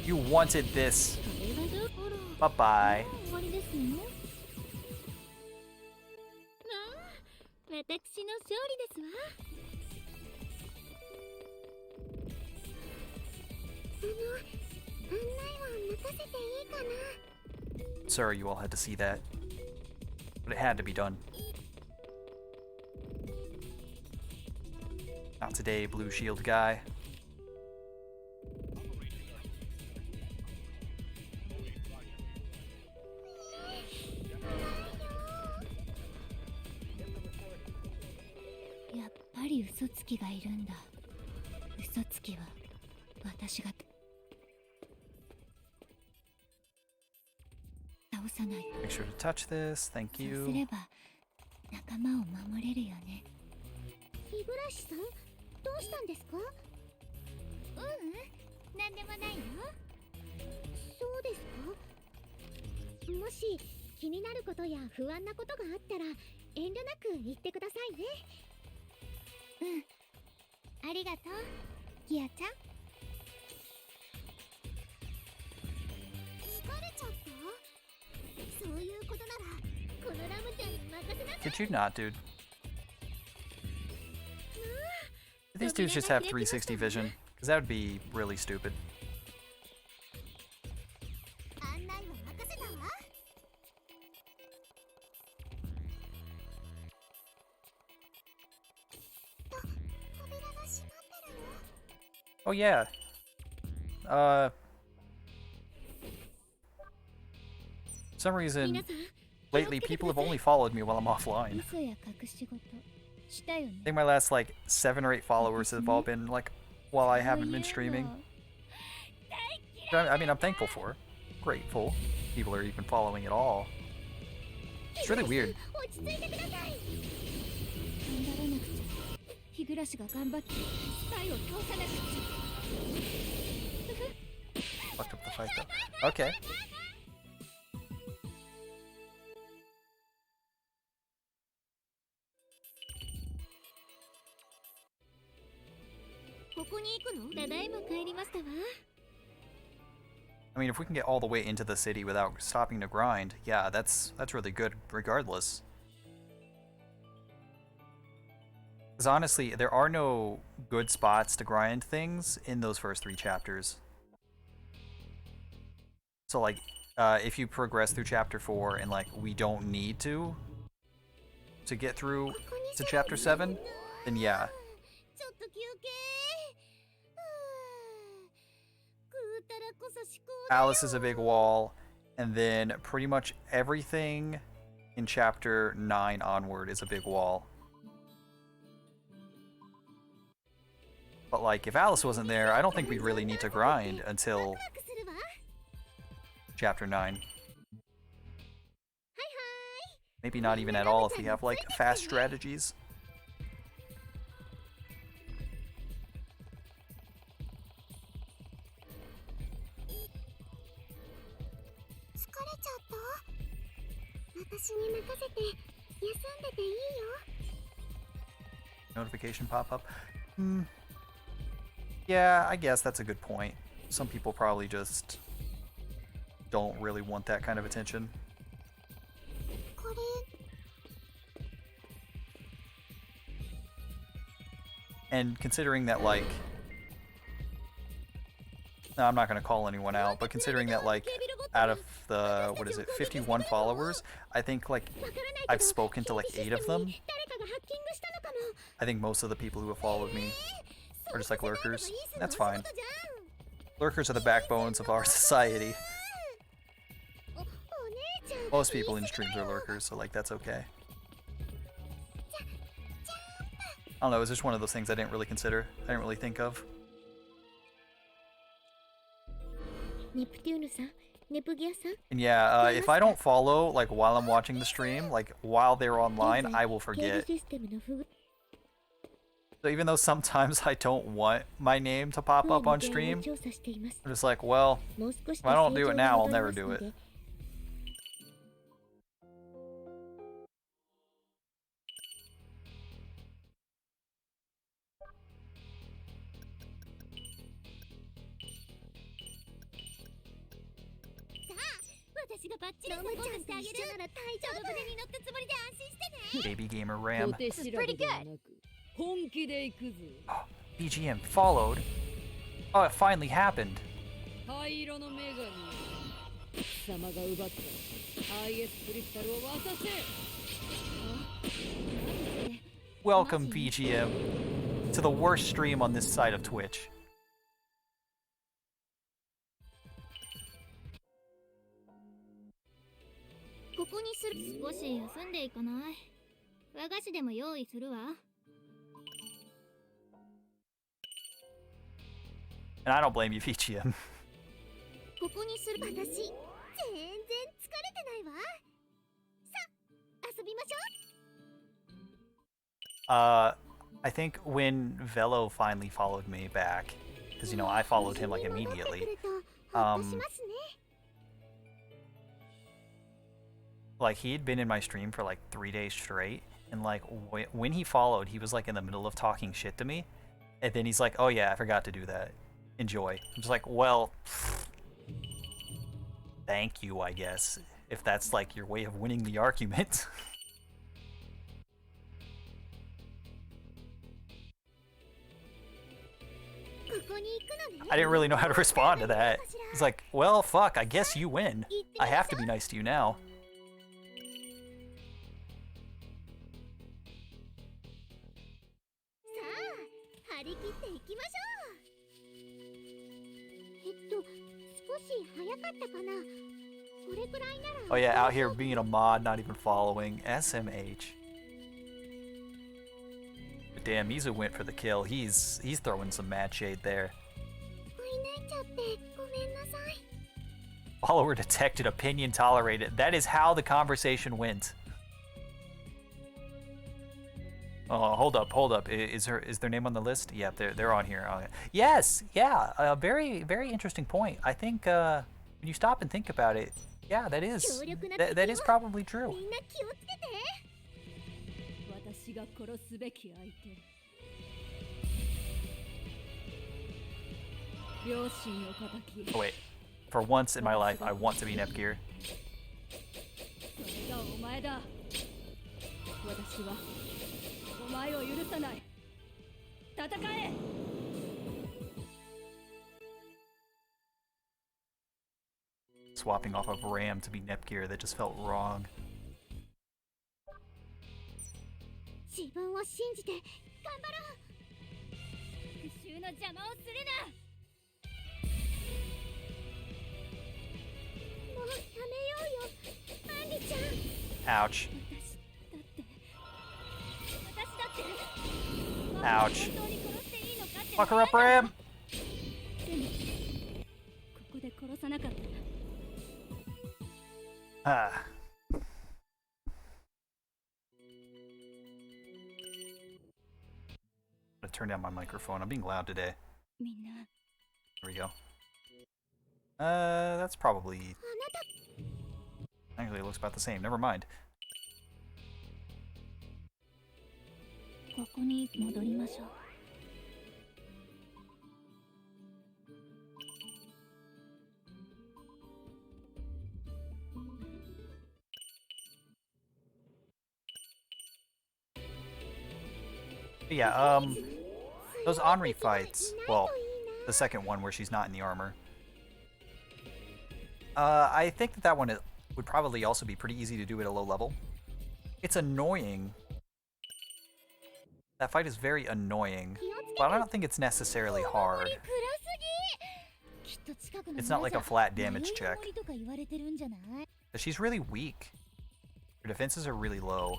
You wanted this. これはどう？ Bye-bye. 終わりですの？まあ、私の勝利ですわ。案内は任せていいかな。 Sorry you all had to see that. But it had to be done. Not today, Blue Shield guy.やっぱり嘘つきがいるんだ。嘘つきは私が倒さない。 Make sure to touch this. Thank そうすれ you. ば仲間を守れるよね。日暮さん、どうしたんですか？なんでもないよ。そうですか。もし気になることや不安なことがあったら遠慮なく言ってくださいね。ありがとう、ギアちゃん。疲れちゃった？そういうことならこのラムちゃんに任せなさい。 Could you not, dude? These dudes just have 360 vision, because that would be really stupid. 案内は任せたわ。扉が閉まってるよ。 Oh yeah. For some reason, 皆さん lately people have only followed me while I'm offline. 嘘や隠し事したよね I think my last like 7 or 8 followers have all been like while I haven't been streaming. I mean, I'm thankful for, grateful. People are even following at all. It's really weird. 落ち着いてください。頑張らなくちゃ。日暮が頑張ってスパイを倒さなくち Fucked up the fight though. Okay. ここに行くの？ただいま帰りましたわ I mean, if we can get all the way into the city without stopping to grind, yeah, that's really good regardless. Because honestly, there are no good spots to grind things in those first 3 chapters. So like, if you progress through chapter 4 and like we don't need to get through to chapter 7, then yeah. ちょっと休憩。ぐうたらこそ思考だよ。 Alice is a big wall, and then pretty much everything in chapter 9 onward is a big wall. But like, if Alice wasn't there, I don't think we'd really need to grind until ワクワクするわ。 chapter 9. はいはい。 Maybe not even at all if we have like fast strategies. 疲れちゃった？私に任せて休んでていいよ。 Notification pop up. Yeah, I guess that's a good point. Some people probably just don't really want that kind of attention. これ And considering that, like, no, I'm not going to call anyone out, but considering that, like, out of the, what is it, 51 followers, I think, like, I've spoken to, like, 8 of them. 誰かがハッキングしたのかも。 I think most of the people who have followed me are just, like, lurkers. That's その fine. 仕事じゃん。 Lurkers are the backbones of our society. お姉ちゃん。 Most people in streams are lurkers, so, like, that's okay. I don't know, it was just one of those things I didn't really consider. I didn't really think of. ネプテューヌさんネプギアさん And yeah, if I don't follow, like, while I'm watching the stream, like, while they're online, I will 警備 forget. システムの不具 So even though sometimes I don't want my name to pop 合 up の on 原因 stream, を調査しています I'm just like, well, もう少し if I don't do it 成長 now, が I'll 戻り never ます do の it. で 私がバッチリサポートしてあげる。ちょうど船に乗ったつもりで安心してね。 Baby Gamer 小 Ram. 手調べではなく本気で行くぞ BGM followed. Oh, it finally happened. 灰色の女神貴様が奪った IS クリスタルを渡せ Welcome, BGM, to the worst stream on this side of Twitch. ここにする。少し休んでいかない？和菓子でも用意するわ。 And I don't blame you, BGM. ここにする。私全然疲れてないわ。さ、遊びましょう。 I think when Velo finally followed me back, because, you know, I followed him, like, immediately. ほっとしますね。Like, he had been in my stream for like 3 days straight, and like when he followed, he was like in the middle of talking shit to me, and then he's like, "Oh yeah, I forgot to do that. Enjoy." I'm just like, well, thank you, I guess, if that's like your way of winning the argument. I didn't really know how to respond to that. It's like, well, fuck, I guess you win. I have to be nice to you now. Oh yeah, out here being a mod, not even following. SMH. But damn, Mizu went for the kill. He's throwing some mad shade there. Follower detected, opinion tolerated. That is how the conversation went. Oh, hold up. Is their name on the list? Yeah, they're on here. Yes, yeah. Very interesting point. I think when you stop and think about it, yeah, that is probably true. Oh wait, for once in my life, I want to be Nepgear. Swapping off of Ram to be Nepgear, that just felt wrong. Ouch. Ouch. Fuck her up, Ram! Ah. I'm gonna turn down my microphone. I'm being loud today. There we go. That's probably... Actually, it looks about the same. Never mind. Yeah, those Henri fights, well, the second one where she's not in the armor, I think that one would probably also be pretty easy to do at a low level. It's annoying. That fight is very annoying, but I don't think it's necessarily hard. It's not like a flat damage check. But she's really weak. Her defenses are really low,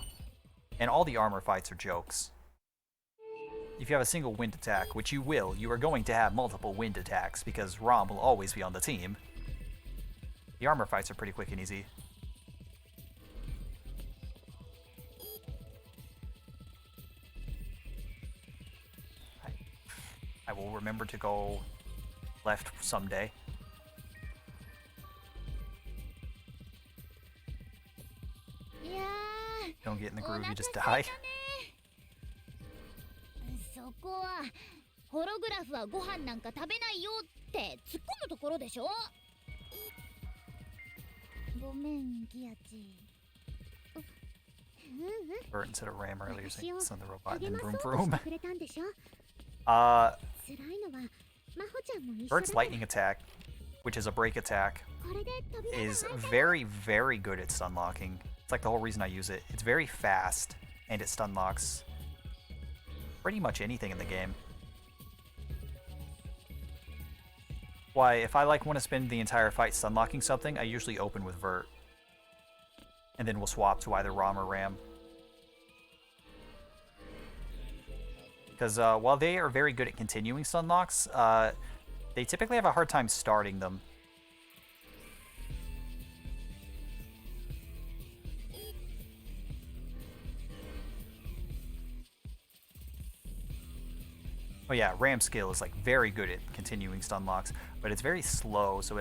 and all the armor fights are jokes. If you have a single wind attack, which you will, you are going to have multiple wind attacks because Rom will always be on the team. The armor fights are pretty quick and easy. I will remember to go left someday. Don't get in the groove, you just die. そこはホログラフはご飯なんか食べないよって突っ込むところでしょ。ごめんギアチ。Bert instead of Ram earlier saying son of the robot and then vroom vroom. くれたんでしょ。 Bert's lightning attack, which is a break attack, is very good at stun locking. It's like the whole reason I use it. It's very fast and it stun locks pretty much anything in the game. Why, if I want to spend the entire fight stun locking something, I usually open with Vert. And then we'll swap to either Rom or Ram. Because while they are very good at continuing stun locks, they typically have a hard time starting them. Oh yeah, Ram's skill is like very good at continuing stun locks, but it's very slow, so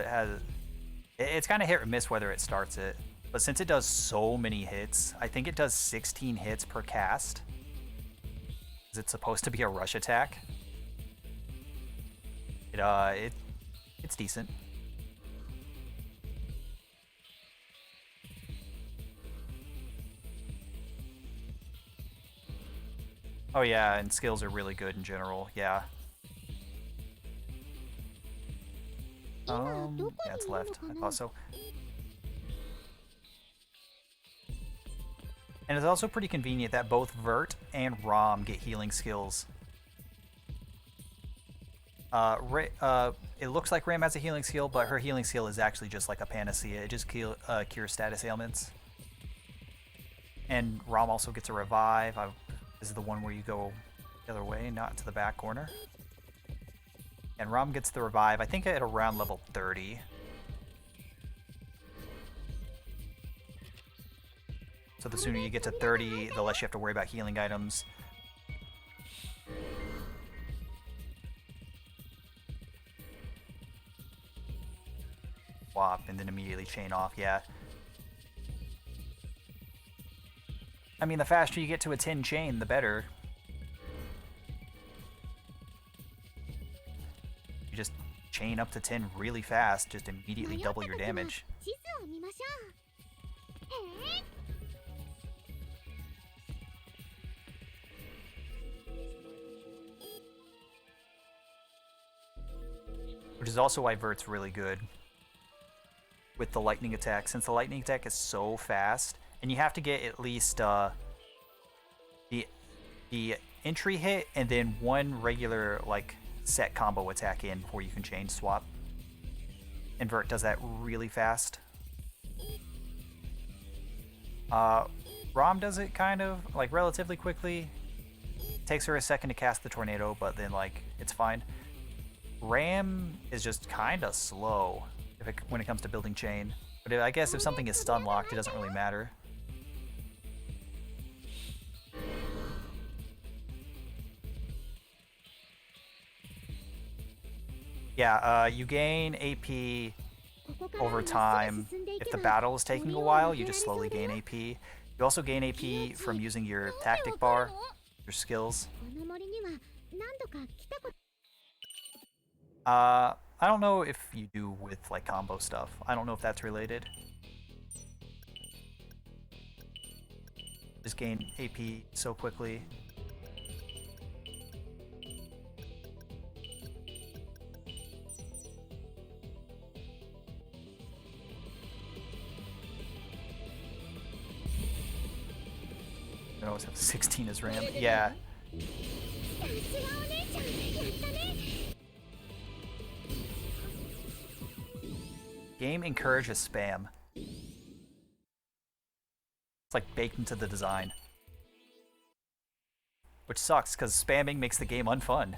it's kind of hit or miss whether it starts it. But since it does so many hits, I think it does 16 hits per cast. Is it supposed to be a rush attack? It's decent. Oh yeah, and skills are really good in general. Yeah. Yeah, it's left. I thought so. And it's also pretty convenient that both Vert and Rom get healing skills. It looks like Ram has a healing skill, but her healing skill is actually just like a panacea. It just cures status ailments. And Rom also gets a revive. This is the one where you go the other way, not to the back corner. And Rom gets the revive, I think at around level 30. So the sooner you get to 30, the less you have to worry about healing items. Swap and then immediately chain off, yeah. I mean, the faster you get to a 10 chain, the better. You just chain up to 10 really fast, just immediately double your damage. Which is also why Vert's really good with the lightning attack, since the lightning attack is so fast, and you have to get at least the entry hit and then one regular like set combo attack in before you can chain swap. And Vert does that really fast. Rom does it kind of like relatively quickly. Takes her a second to cast the tornado, but then like it's fine. Ram is just kind of slow when it comes to building chain. But I guess if something is stun locked, it doesn't really matter. Yeah, you gain AP over time. If the battle is taking a while, you just slowly gain AP. You also gain AP from using your tactic bar, your skills. I don't know if you do with like combo stuff. I don't know if that's related. Just gain AP so quickly. I always have 16 as Ram. Yeah. Game encourages spam. It's like baked into the design. Which sucks, because spamming makes the game unfun.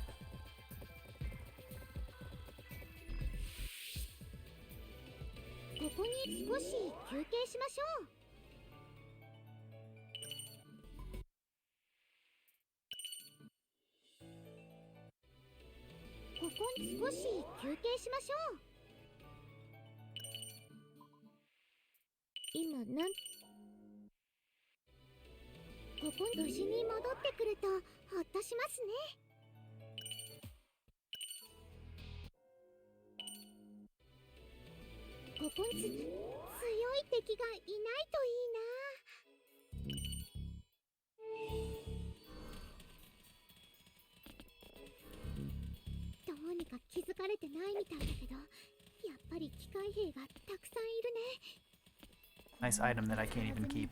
Nice item that I can't even keep.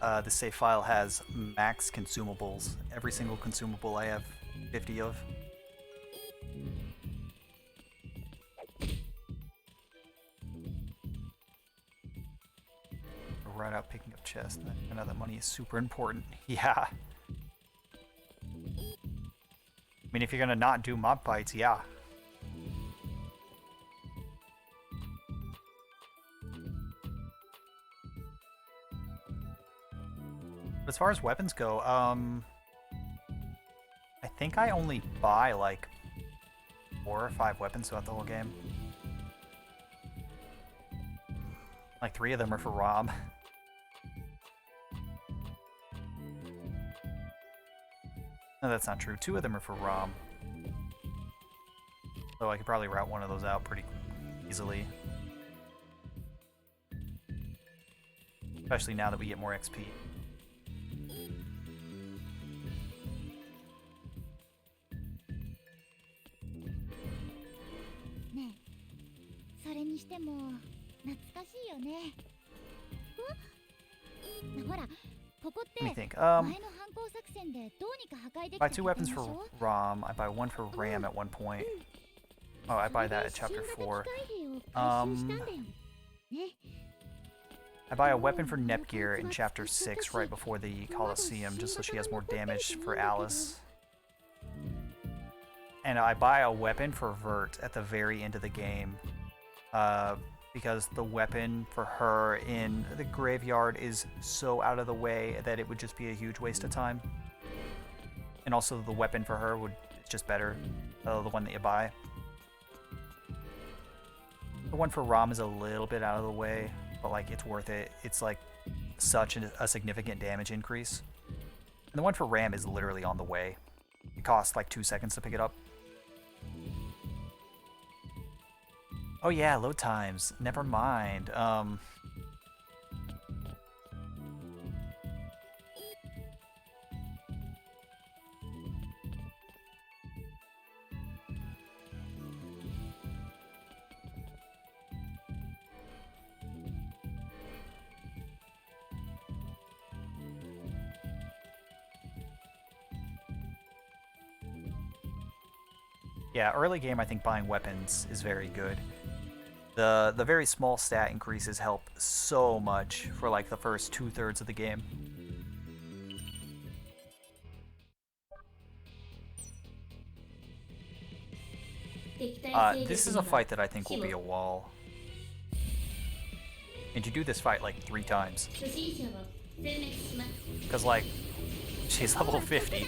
The save file has max consumables. Every single consumable I have 50 of. Right out picking up chests. I know that money is super important. Yeah. I mean, if you're gonna not do mob fights, yeah. As far as weapons go, I think I only buy like 4 or 5 weapons throughout the whole game. Like 3 of them are for Rom. No, that's not true. 2 of them are for Rom. So I could probably route one of those out pretty easily. Especially now that we get more XP. ねえ、それにしても懐かしいよね。ほら、ここって Let me think. 前の反抗作戦でどうにか破壊できた Buy 2 weapons for ROM. I buy 1 for RAM at one point. Oh, I buy that at chapter 4. I buy a weapon for Nepgear in chapter 6 right before the Colosseum, just so she has more damage for Alice. And I buy a weapon for Vert at the very end of the game, because the weapon for her in the graveyard is so out of the way that it would just be a huge waste of time. And also the weapon for her it's just better, the one that you buy. The one for Rom is a little bit out of the way, but like it's worth it. It's like such a significant damage increase. And the one for Ram is literally on the way. It costs like 2 seconds to pick it up. Oh yeah, load times. Never mind. Yeah, early game I think buying weapons is very good. The very small stat increases help so much for like the first 2/3 of the game. This is a fight that I think will be a wall. And you do this fight like 3 times. Because like, she's level 50.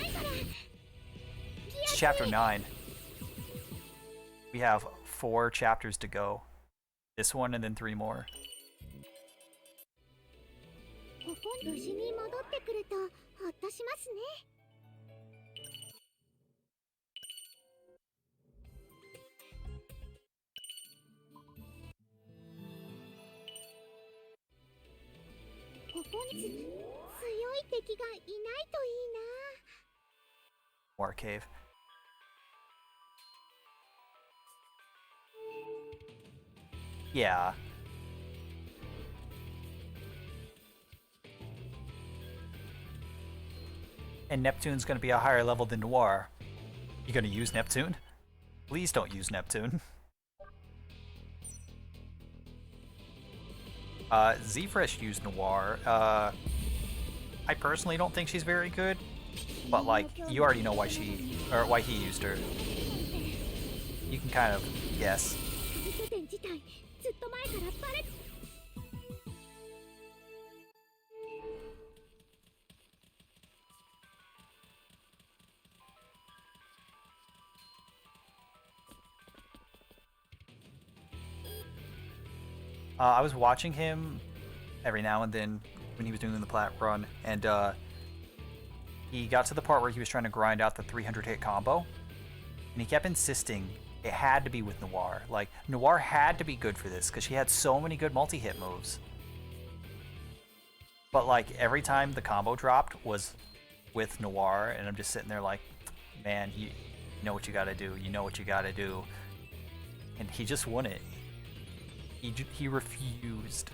It's chapter 9. We have 4 chapters to go. This one and then 3 more. ここ無事に戻ってくるとほっとしますね。ここに強い敵がいないといいな。 War cave. Yeah. And Neptune's gonna be a higher level than Noir. You gonna use Neptune? Please don't use Neptune. Zfresh used Noir. I personally don't think she's very good, but like, you already know why why he used her. You can kind of guess. ずっと前からバレ。I was watching him every now and then when he was doing the plat run, and he got to the part where he was trying to grind out the 300 hit combo, and he kept insisting it had to be with Noir. Like, Noir had to be good for this, because she had so many good multi-hit moves. But, like, every time the combo dropped was with Noir, and I'm just sitting there like, man, you know what you gotta do. You know what you gotta do. And he just wouldn't. He refused.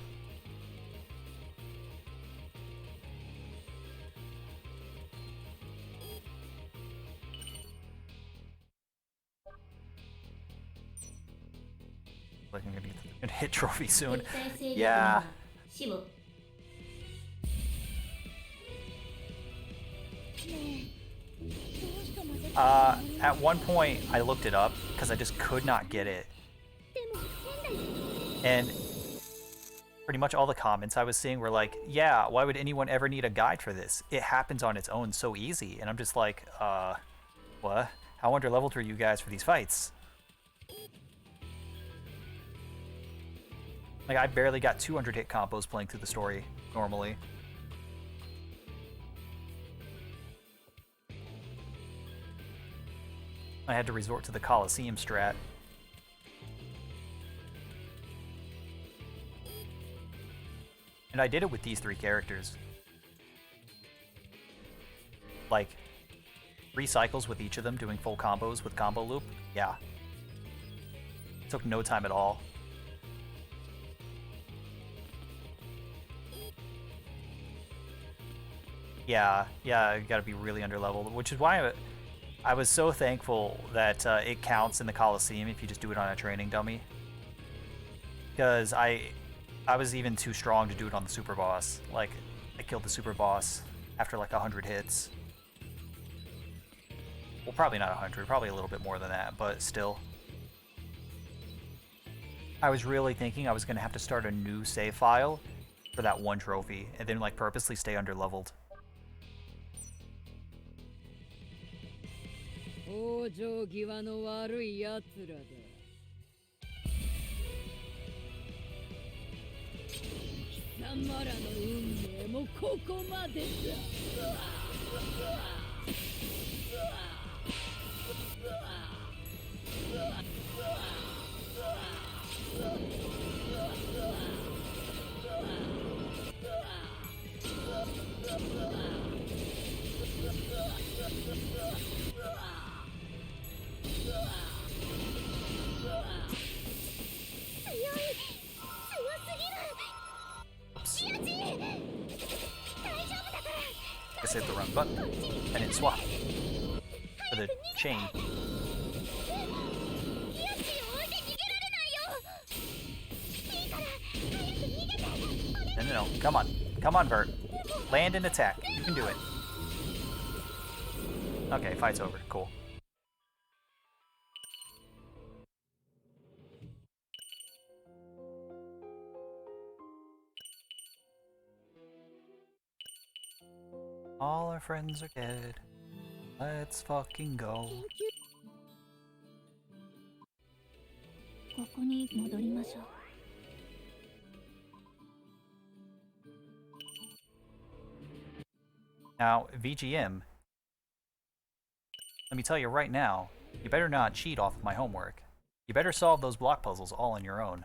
Like I'm gonna hit trophy soon. Yeah. At one point I looked it up because I just could not get it. And pretty much all the comments I was seeing were like, yeah, why would anyone ever need a guide for this? It happens on its own so easy. And I'm just like, what? How underleveled were you guys for these fights? Like, I barely got 200 hit combos playing through the story normally. I had to resort to the Coliseum strat. And I did it with these 3 characters. Like, 3 cycles with each of them doing full combos with combo loop. Yeah. Took no time at all. Yeah, you gotta be really underleveled, which is why I was so thankful that it counts in the Coliseum if you just do it on a training dummy. Because I was even too strong to do it on the super boss. Like, I killed the super boss after like 100 hits. Well, probably not 100, probably a little bit more than that, but still. I was really thinking I was gonna have to start a new save file for that one trophy, and then like purposely stay underleveled. 往生際の悪い奴らだ。貴様らの運命もここまでJust hit the wrong button and then swap for the chain. No, come on, Bert. Land and attack. You can do it. Okay, fight's over. Cool. All our friends are dead. Let's fucking go. ここに戻りましょう。 Now, VGM, let me tell you right now, you better not cheat off of my homework. You better solve those block puzzles all on your own.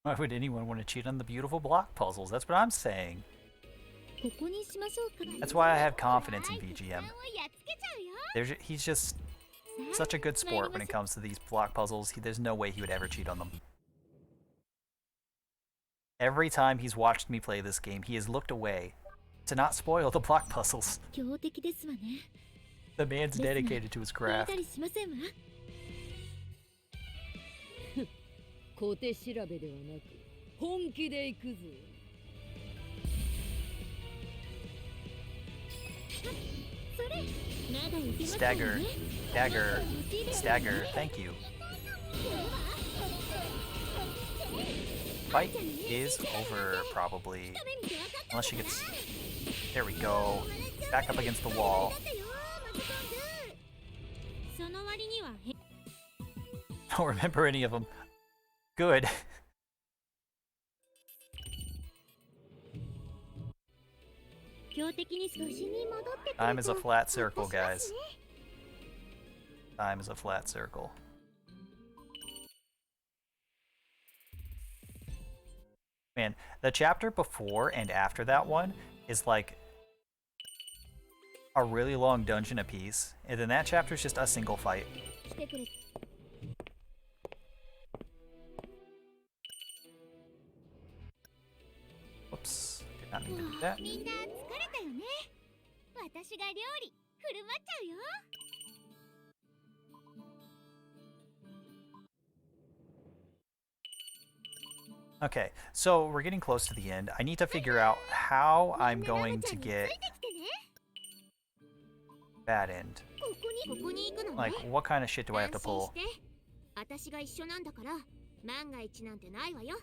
Why would anyone want to cheat on the beautiful block puzzles? That's what I'm saying. That's why I have confidence in VGM. He's just such a good sport when it comes to these block puzzles. There's no way he would ever cheat on them. Every time he's watched me play this game, he has looked away to not spoil the block puzzles. The man's dedicated to his craft. 小手調べではなく本気で行くぞ。Stagger, dagger, stagger, thank you. Fight is over, probably. Unless she gets... There we go. Back up against the wall. Don't remember any of them. Good. Time is a flat circle, guys. Time is a flat circle. Man, the chapter before and after that one is like a really long dungeon apiece, and then that chapter is just a single fight. 来てくれ。 Whoops, did not mean to do that. みんな疲れたよね。私が料理振る舞っちゃうよ。 Okay, so we're getting close to the end. I need to figure out how I'm going to get ついてきてね。 that end. ここに行くのね。 Like, what kind of shit do I have to 安心 pull? して。私が一緒なんだから万が一なんてないわよ。は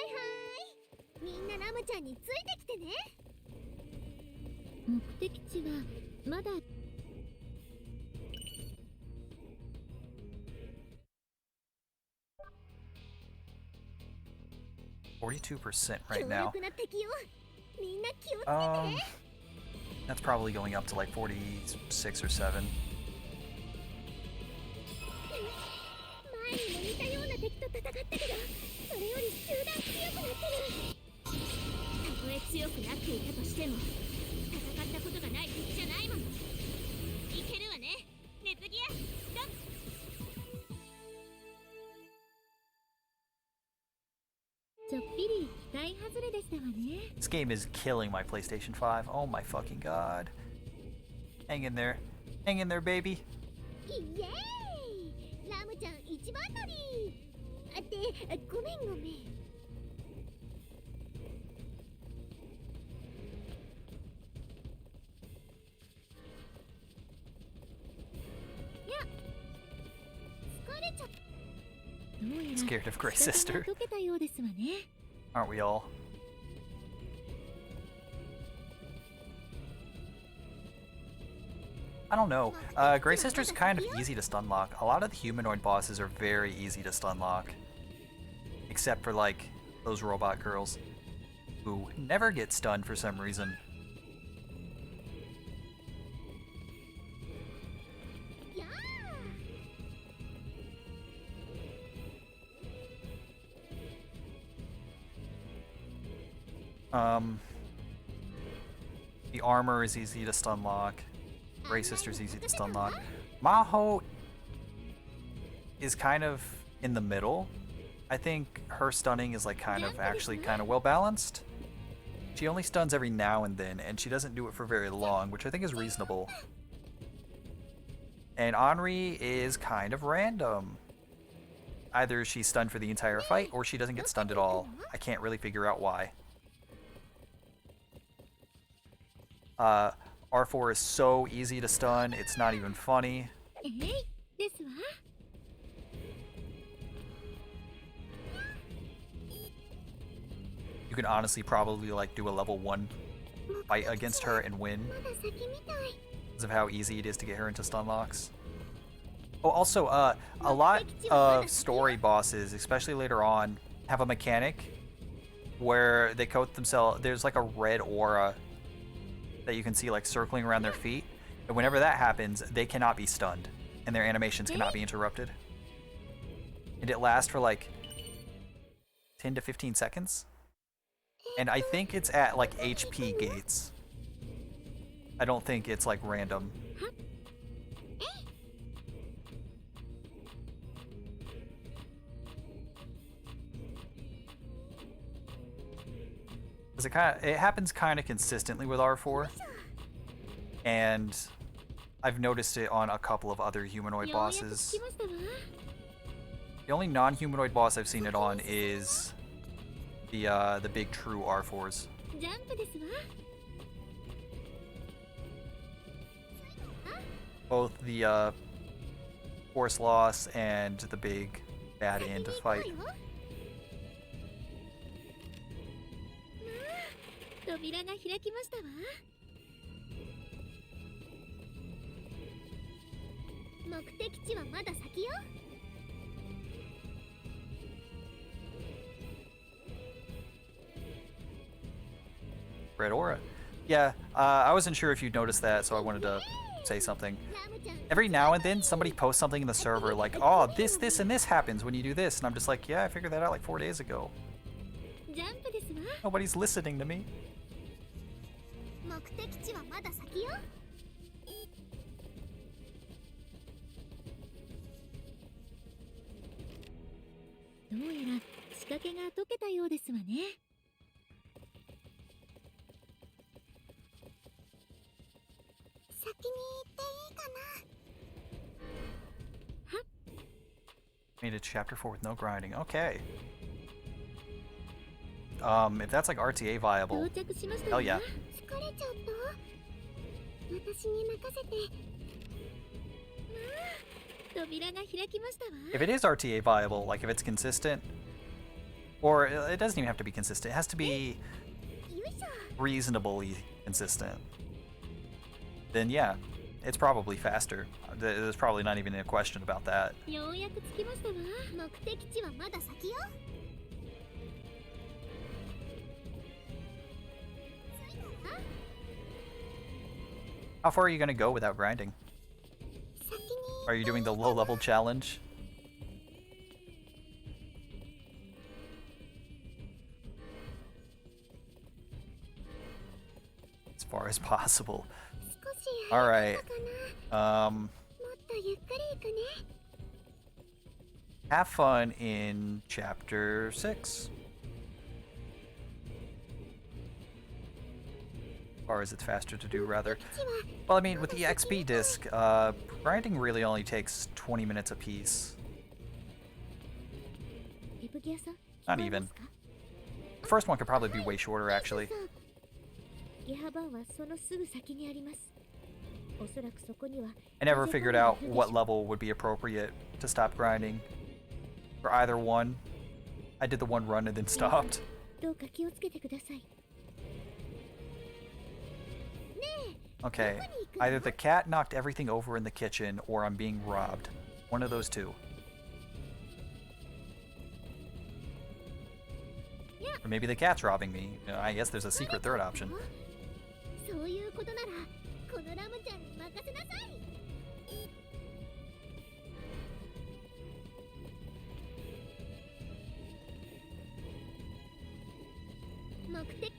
いはい。みんなラムちゃんについてきてね。目的地はまだ 42% 強 right now. 力な敵よ。みんな気をつけて。 That's probably going up to like 46 or 7. 前にも似たような敵と戦ったけど、それより数段強くなってる。たとえ強くなっていたとしても、戦ったことがない敵じゃないもの。いけるわね、ネプギア。ドン。 ちょっぴり期待外れでしたわね。 This game is killing my PlayStation 5. Oh my fucking god. Hang in there. Hang in there, baby. イエーイ。ラムちゃん一番乗り。あってごめんごめん。 どうやら Scared of Grey 仕方 Sister. が解けたようですわね。 Aren't we all? I don't know. Grey Sister's kind of easy to stun lock. A lot of the humanoid bosses are very easy to stun lock. Except for, like, those robot girls. Who never get stunned for some reason. やあ。 The armor is easy to stun lock. Grey Sister's easy to stun lock. Maho is kind of in the middle. I think her stunning is like kind of well balanced. She only stuns every now and then, and she doesn't do it for very long, which I think is reasonable. And Henri is kind of random. Either she's stunned for the entire fight, or she doesn't get stunned at all. I can't really figure out why. R4 is so easy to stun, it's not even funny. えいですわ。 You can honestly probably like do a level 1 fight against her and win まだ先みたい。 because of how easy it is to get her into stun locks. Oh, also, a lot of story bosses, especially later on, have a mechanic where they coat themselves. There's like a red aura that you can see like circling around their feet, and whenever that happens, they cannot be stunned, and their animations cannot be interrupted. And it lasts for like 10 to 15 seconds. And I think it's at like HP gates. I don't think it's like random. Because it happens kind of consistently with R4. And I've noticed it on a couple of other humanoid ようやく bosses. 着きましたわ。 The only non-humanoid boss I've seen it on is the big true R4s. ジャンプですわ。 Both the force loss and the big bad end fight. 扉が開きましたわ。 目的地はまだ先よ。 Red aura. Yeah, I wasn't sure if you'd noticed that, so I wanted to say something. ラムちゃん Every now and then, somebody posts something in the server like, oh, this, and this happens when you do this. And I'm just like, yeah, I figured that out like 4 days ago. ジャンプですわ Nobody's listening to me. 目的地はまだ先よどうやら仕掛けが解けたようですわね。先に行っていいかな Made it chapter 4 with no grinding. Okay. If that's like RTA 到 viable, 着しました hell わ。 yeah. 疲れちゃった私に任せて扉が開きましたわ。 If it is RTA viable, like if it's consistent, or it doesn't even have to be consistent, it has to be よいしょ reasonably consistent, then yeah, it's probably faster. There's probably not even a question about that. ようやく着きましたわ。目的地はまだ先よ How far are you going to go without grinding? 先に Are you doing the low level challenge? As far as possible. 少し Alright. かな Um, もっとゆっくり行くね have fun in chapter 6. Or is it faster to do, rather? 地は Well, I mean, with the XP disc, grinding really only takes 20 minutes apiece. エプギアさん、 Not 聞こえま even. すか？ The first one could probably be way shorter, actually. ゲハバンはそのすぐ先にあります。おそらくそこには I never figured out what level would be appropriate to stop grinding. For either one. I did the one run and then stopped. どうか気をつけてください。 Okay, either the cat knocked everything over in the kitchen or I'm being robbed. One of those two. Or maybe the cat's robbing me. You know, I guess there's a secret third option. そういうことならこのラムちゃんに任せなさい目的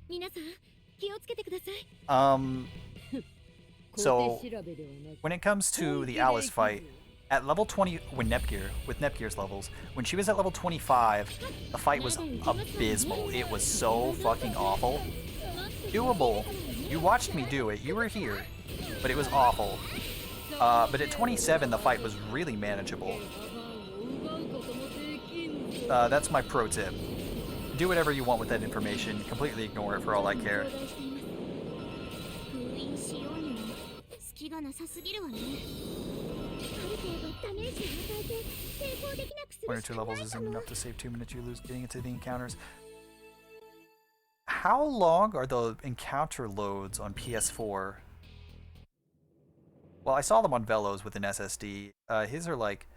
皆さん、気をつけてください。 So 小手調べではなく when it comes to the Alice fight, at level 20, with Nepgear's levels, when she was at level 25, the fight was abysmal. It was so fucking awful. Doable. You watched me do it. You were here. But it was awful. But at 27, the fight was really manageable. 奪うこともできんぞ That's my pro tip. Do whatever you want with that information. Completely ignore it for all I care. 頂戴しています封印しようにも隙がなさすぎるわねある程度ダメージを与えて抵抗できなくす One る or し two かな levels いか isn't も enough to save 2 minutes you lose getting into the encounters. How long are the encounter loads on PS4? Well, I saw them on Velos with an SSD. His are like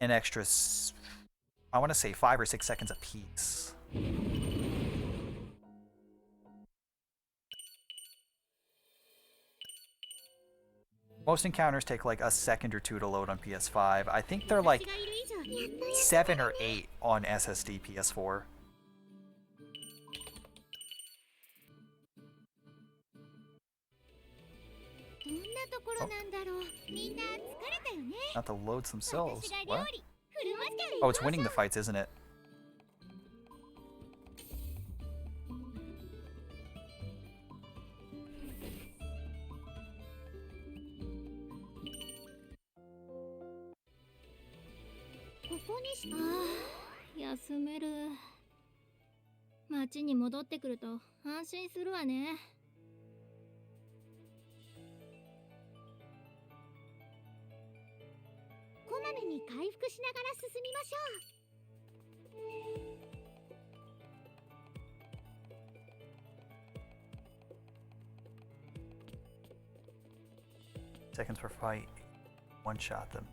an extra, I want to say 5 or 6 seconds a piece. Most encounters take like a second or two to load on PS5. I think they're like 私がいる以上やっと 7 or 8 on SSD PS4. どんなところなんだろうみんな疲れたよね Not the loads themselves. 私が料 What? 理振る舞ってあげ Oh, ま it's しょう winning the fights, isn't it? ここにしああ、休める。町に戻ってくると安心するわね。こまめに回復しながら進みましょう Seconds per fight. One shot them.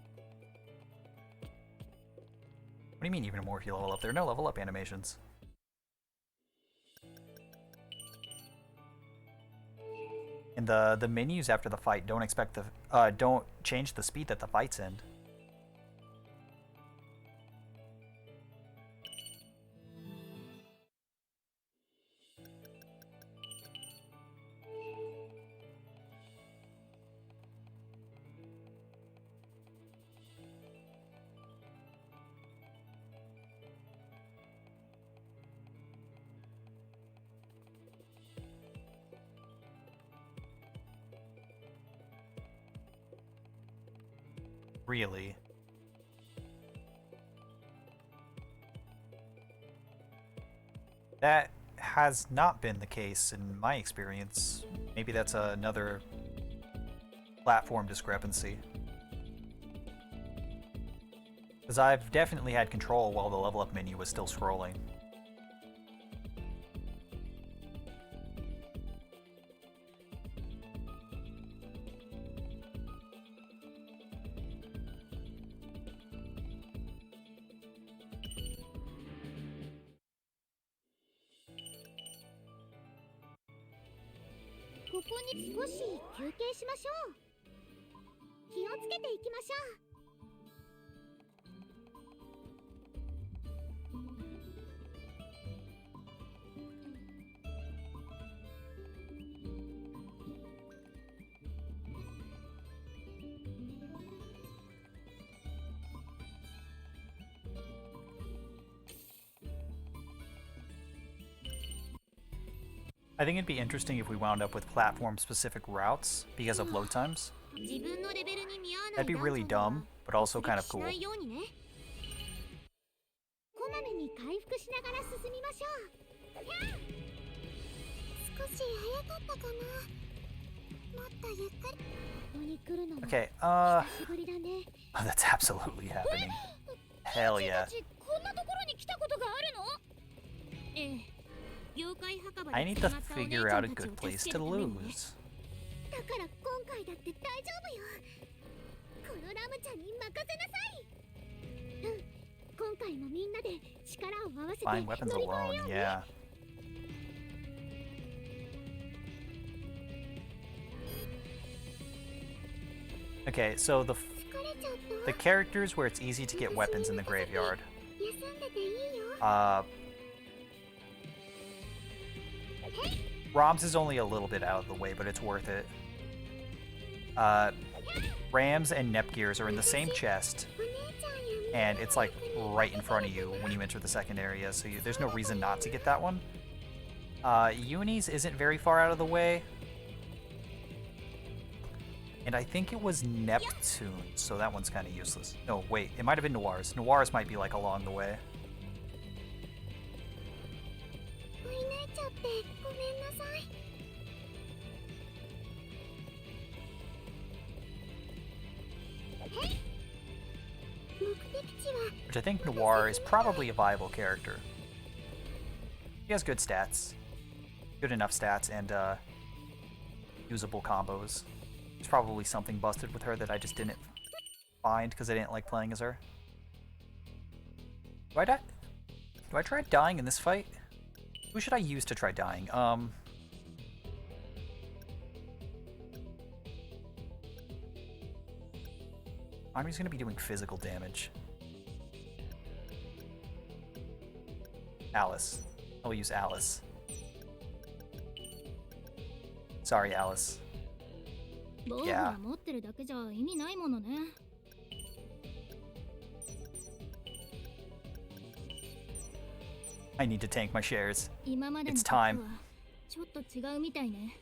What do you mean even more if you level up? There are no level up animations. And the menus after the fight don't change the speed that the fight's in. Really? That has not been the case in my experience. Maybe that's another platform discrepancy. Because I've definitely had control while the level up menu was still scrolling.ここに少し休憩しましょう。気をつけていきましょう。I think it'd be interesting if we wound up with platform-specific routes because of load times. 自分のレベルに見合わない That'd be really dumb, but also kind of し cool. ないようにね。こまめに回復しながら進みましょう。少し早かったかな。もっとゆっくり。ここに来るのも Okay, 久しぶりだね。 that's absolutely happening. Hell yeah. こんなところに来たことがあるの？ええ。妖怪墓場で I need to 捕まったお姉 figure ちゃ out ん a たちを good place 助け to るためにね。 lose. だから今回だって大丈夫よ。このラムちゃんに任せなさい。うん。今回もみんなで力を合わせて Find weapons 乗り越え alone, ようね。 yeah. Okay, so 疲れちゃった。 the characters where it's easy to get weapons in the graveyard. 休んでていいよ。 Roms is only a little bit out of the way, but it's worth it. Rams and Nepgears are in the same chest, お姉ちゃんや and it's like right in front of you when you enter the second area, so there's no reason not to get that one. Unis isn't very far out of the way. And I think it was Neptune, so that one's kind of useless. No, wait, it might have been Noirs. Noirs might be like along the way. 追い抜いちゃってごめんなさい。目的地は Which I think Noir is probably a viable character. He has good stats. Good enough stats and usable combos. There's probably something busted with her that I just didn't find because I didn't like playing as her. Do I die? Do I try dying in this fight? Who should I use to try dying? Army's gonna be doing physical damage. Alice. I'll use Alice. Sorry, Alice. 防具が持ってるだけじゃ意味ないものね。I need to tank my shares. 今までの It's とは time. ちょっと違うみたいね。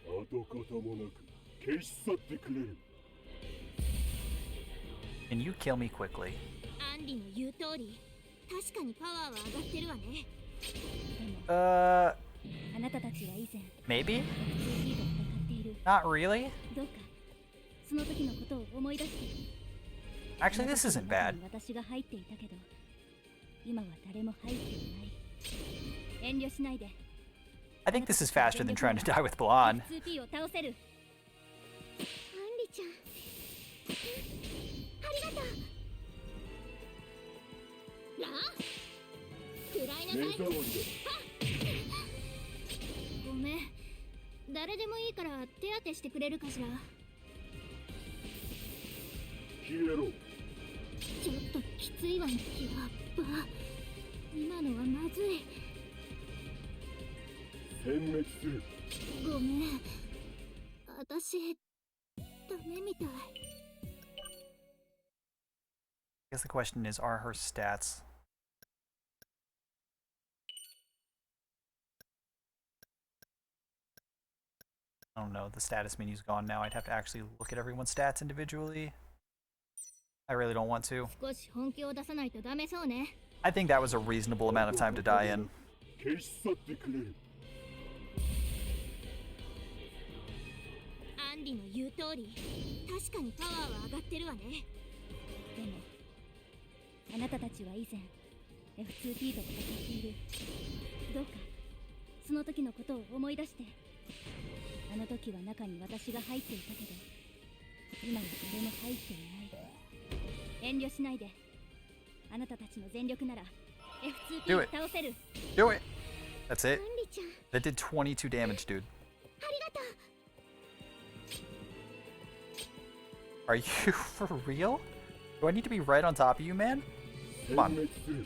跡形もなく消し去ってくれる。 Can you kill me quickly? アンリの言う通り、確かにパワーは上がってるわね。 あなたたちは以前 Maybe? 2P と戦っている。 Not really? どうかその時のことを思い出して。 Actually, this isn't bad. 私が入っていたけど、今は誰も入っていない。遠慮しないで。 I think this is faster than trying to die with Blonde. 2P を倒せる。アンリちゃん、ありがとう。ラ食らいなさい。目障りだ。ごめん。誰でもいいから手当てしてくれるかしら。消えろ。ちょっときついわね。やっば、今のはまずい。殲滅する。ごめん、私ダメみたい。I guess the question is, are her stats? I don't know. The status menu's gone now. I'd have to actually look at everyone's stats individually. I really don't want to. 少し本気を出さないとダメそうね。I think that was a reasonable amount of time to die in. 消し去ってくれる。アンリの言う通り、確かにパワーは上がってるわね。でもあなたたちは以前 F2P と戦っている。どうかその時のことを思い出して。あの時は中に私が入っていたけど今は誰も入っていない。遠慮しないで。あなたたちの全力なら F2P を倒せる。 Do it! That's ア it. ンリちゃん、 That did 22 damage, dude. ありがとう。 Are you for real? Do I need to be right on top of you, man? Come 殲 on. 滅する。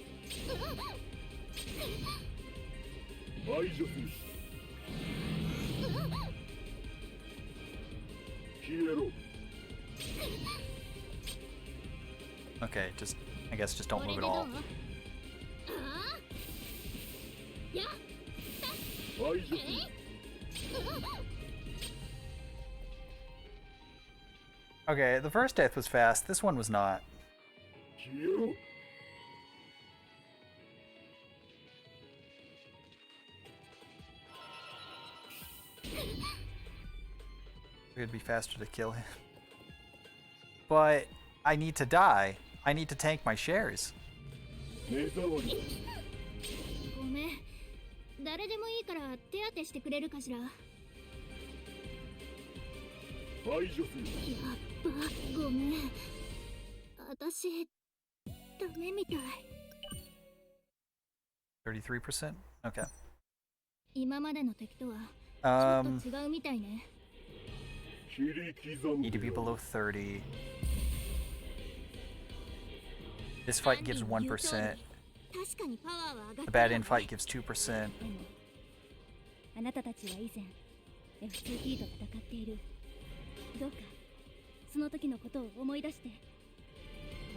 排除する。消えろ。 Okay, just, I guess just don't これ move で at どう？ all. ああ、やっ、排除する。 Okay, the first death was fast. This one was not. 消えろ。 It'd be faster to kill him. But I need to die. I need to tank my shares. 目障り。ごめん、誰でもいいから手当てしてくれるかしら。やっ排除する。ば、ごめん、私ダメみたい。 33%? Okay. 今までの敵とはちょ Um, っと違うみたいね。切り刻ん need で to be やる。 below 30. This fight gives 1%. 確かにパワーは上がって The る bad わね。 end fight gives 2%. でもあなたたちは以前 F2P と戦っている。どうかその時のことを思い出して。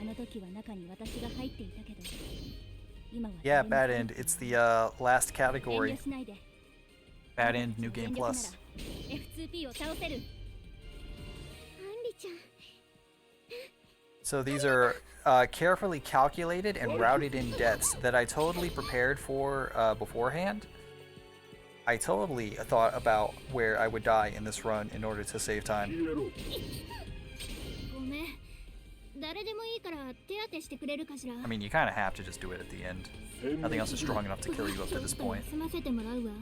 あの時は中に私が入っていたけど今は Yeah, 誰 bad も入 end. っていない。 It's the last 遠 category. 慮しないで。 Bad end, new game plus. F2P を倒せる。アンリちゃん、 So these are carefully calculated and routed in deaths that I totally prepared for beforehand. I totally thought about where I would die in this run in order to save 消 time. えろ。ごめん、誰でもいいから手当てしてくれるかしら。 I mean, you kind of have to just do it at the end. 殲 Nothing 滅 else is する。 strong enough to kill you up ち to ょっ this と point. 休ませてもらうわ。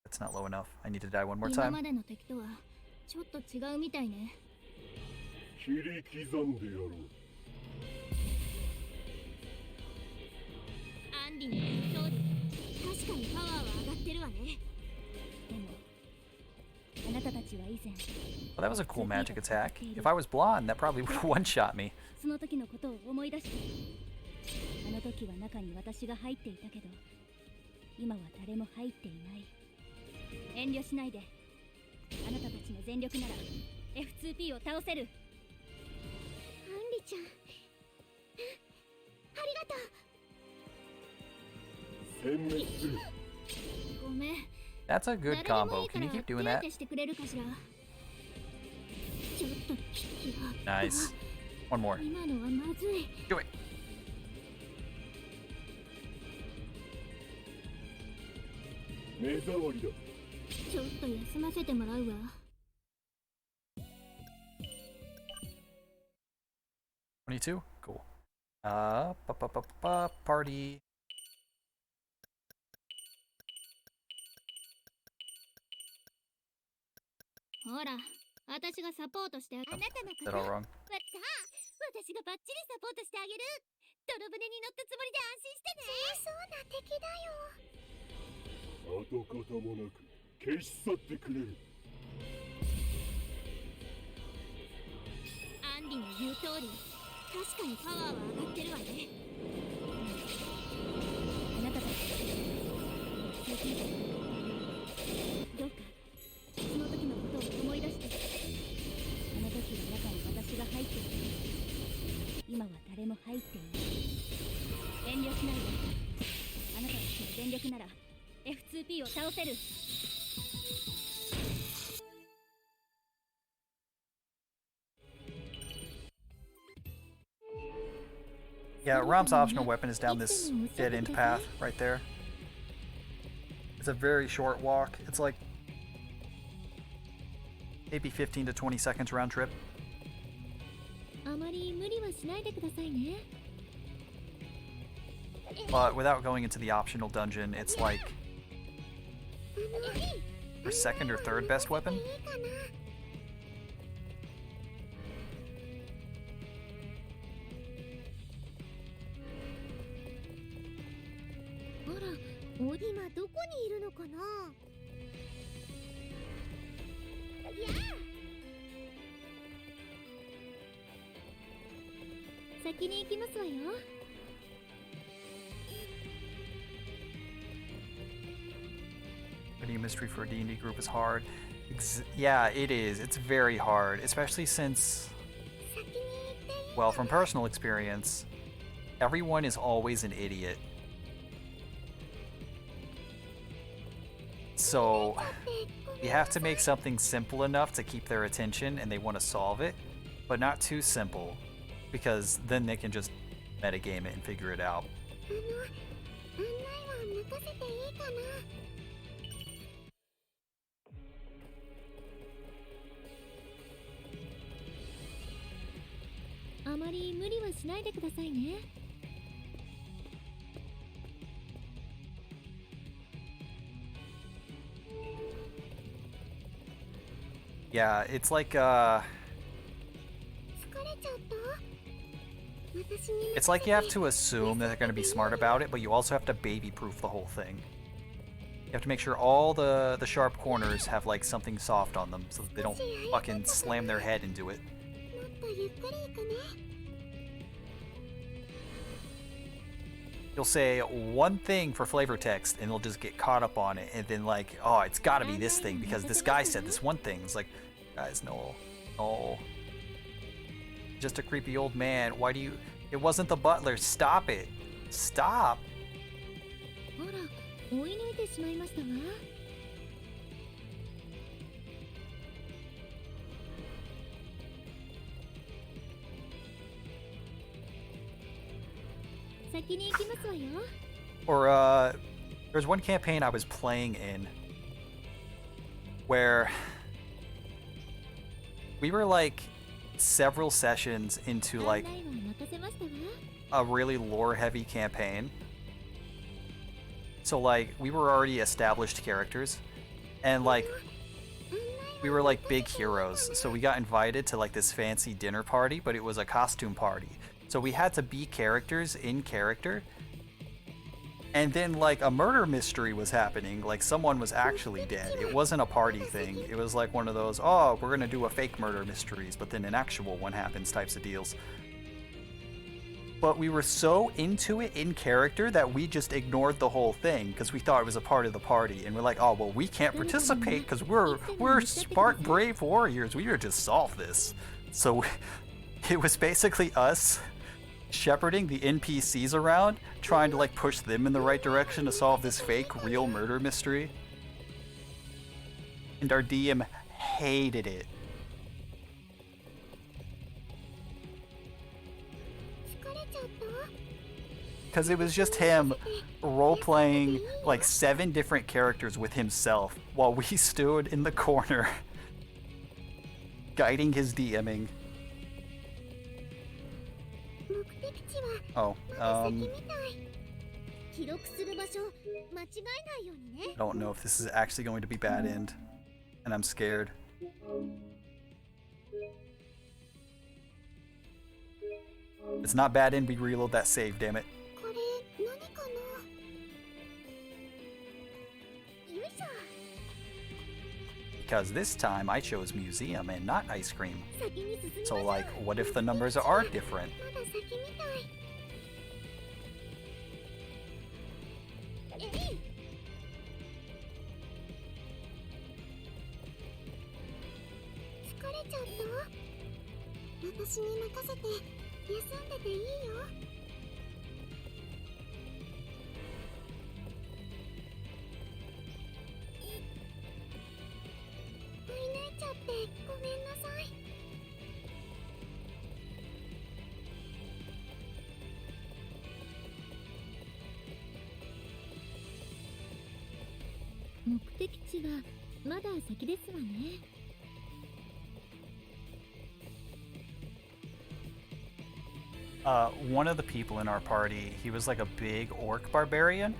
It's not low enough. I need to die one more 今ま time. での敵とはちょっと違うみたいね。切り刻んでやろう。アンリの言う通り、確かにパワーは上がってるわね。でもあなたたちは以前 Well, that was a cool magic attack. If I was blonde, that probably would have one-shot me. その時のことを思い出して。あの時は中に私が入っていたけど今は誰も入っていない。遠慮しないで。あなたたちの全力なら F2P を倒せる。アンリちゃん、ありがとう。殲滅する。ごめん、 That's a good 誰でも combo. いいか Can ら you 手 keep doing 当 that? てしてくれるかしら。ちょっときつい。 Nice. One more. 今のはまずい。 Do it. 目障りだ。ちょっと休ませてもらうわ。 22? Cool. Party. ほら、私がサポートしてあげる。あなたのこ Is that と、 all wrong? さあ、私がバッチリサポートしてあげる。泥船に乗ったつもりで安心してね。そうな敵だよ。跡形もなく消し去ってくれる。アンリの言う通り、確かにパワーは上がってるわね。あなたたちどうかその時のことを思い出して。あの時の中に私が入っている。今は誰も入っていない。遠慮しないで。あなたたちの全力なら F2P を倒せる。Yeah, Rom's optional weapon is down this dead-end path right there. It's a very short walk. It's like maybe 15 to 20 seconds round trip. あまり無理はしないでくださいね。But without going into the optional dungeon, it's like your second or third best weapon. あら、今どこにいるのかな。やあ、先に行きますわよ。Finding a mystery for a D&D group is hard. Yeah, it is. It's very hard, especially since, well, from personal experience, everyone is always an idiot. So, you have to make something simple enough to keep their attention and they want to solve it, but not too simple, because then they can just metagame it and figure it out. あまり無理はしないでくださいね。Yeah, it's like it's like you have to assume that they're going to be smart about it, but you also have to baby-proof the whole thing. You have to make sure all the sharp corners have like something soft on them so that they don't fucking slam their head into it. You'll say one thing for flavor text and they'll just get caught up on it, and then like, oh, it's gotta be this thing because this guy said this one thing. It's like, guys, no. Just a creepy old man. Why do you... It wasn't the butler. Stop it. Stop. あら、追い抜いてしまいましたわ。先に行きますわよ。Or, there's one campaign I was playing in where we were like several sessions into like a really lore-heavy campaign. So like we were already established characters, and like we were like big heroes. So we got invited to like this fancy dinner party, but it was a costume party. So we had to be characters in character. And then like a murder mystery was happening, like someone was actually dead. It wasn't a party thing. It was like one of those, oh, we're gonna do a fake murder mysteries, but then an actual one happens types of deals. But we were so into it in character that we just ignored the whole thing because we thought it was a part of the party. And we're like, oh, well, we can't participate because we're smart, brave warriors. We would just solve this. So it was basically us shepherding the NPCs around, trying to like push them in the right direction to solve this fake real murder mystery. And our DM hated it. Because it was just him role-playing like 7 different characters with himself while we stood in the corner guiding his DMing. Oh, I don't know if this is actually going to be bad end, and I'm scared. It's not bad and we reload that save, damn it. これ何かな。よいしょ。 Because this time I chose museum and not ice cream. 先に進みまし So ょう。 like, what if the numbers are different? まだ先みたい。えい。疲れちゃった？私に任せて休んでていいよ。追い抜いちゃってごめんなさい。 目的地はまだ先ですわね。 One of the people in our party, he was like a big orc barbarian,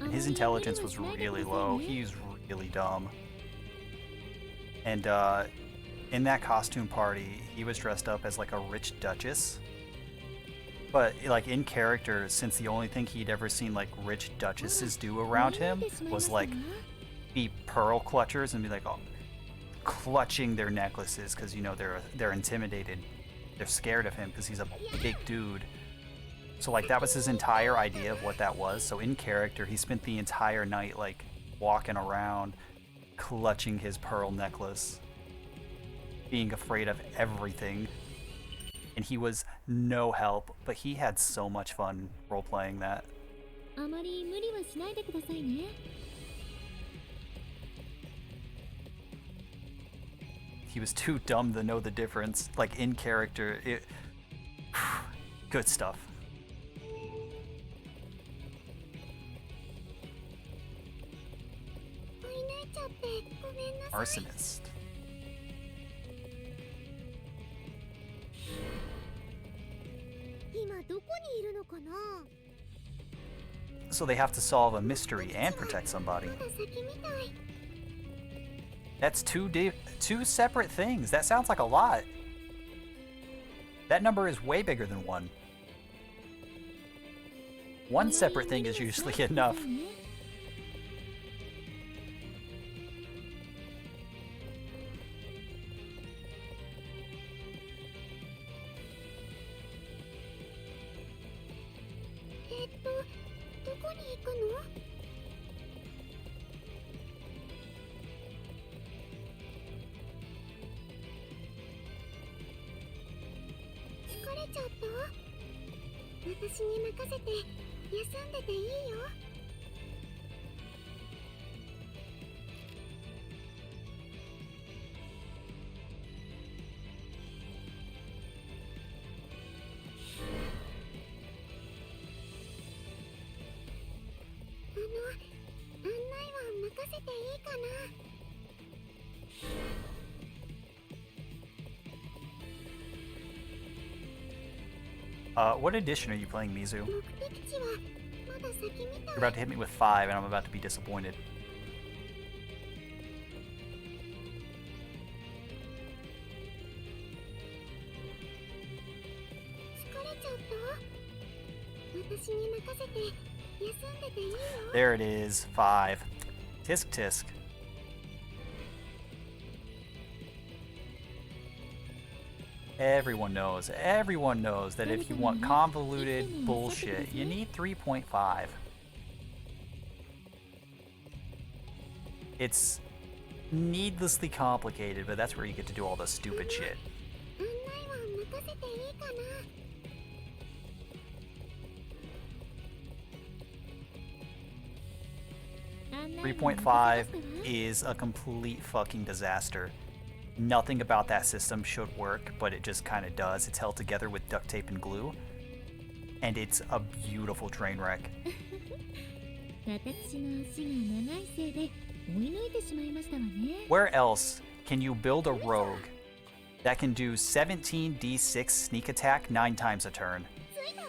and his intelligence was really low. He's really dumb. And in that costume party, he was dressed up as like a rich duchess. But like in character, since the only thing he'd ever seen like rich duchesses do around him was like be pearl clutchers and be like clutching their necklaces because you know they're intimidated. They're scared of him because he's a big dude. So like that was his entire idea of what that was. So in character, he spent the entire night like walking around, clutching his pearl necklace, being afraid of everything. And he was no help, but he had so much fun role-playing that. あまり無理はしないでくださいね。 He was too dumb to know the difference. Like in character, it good stuff. 追い抜いちゃってごめんなさい。 Arsonist. 今どこにいるのかな。 So they have to solve a mystery and protect somebody. まだ先みたい。 That's two separate things. That sounds like a lot. That number is way bigger than one. One separate thing is usually enough. どこに行くの？ 疲れちゃった？私に任せて休んでていいよ。 案内は任せていいかな？ What edition are you playing, Mizu? 目的地はまだ先みたい。 You're about to hit me with 5 and I'm about to be disappointed. 疲れちゃった？私に任せて休んでていいよ。 There it is, 5. Tisk tisk. Everyone knows that if you want convoluted bullshit, you need 3.5. It's needlessly complicated, but that's where you get to do all the stupid shit. 案内は任せていいかな？ 3.5 is a complete fucking disaster. Nothing about that system should work, but it just kind of does. It's held together with duct tape and glue. And it's a beautiful train wreck. 私の足が長いせいで追い抜いてしまいましたわね。 Where else can you build a rogue that can do 17d6 sneak attack 9 times a turn? 着いたわ。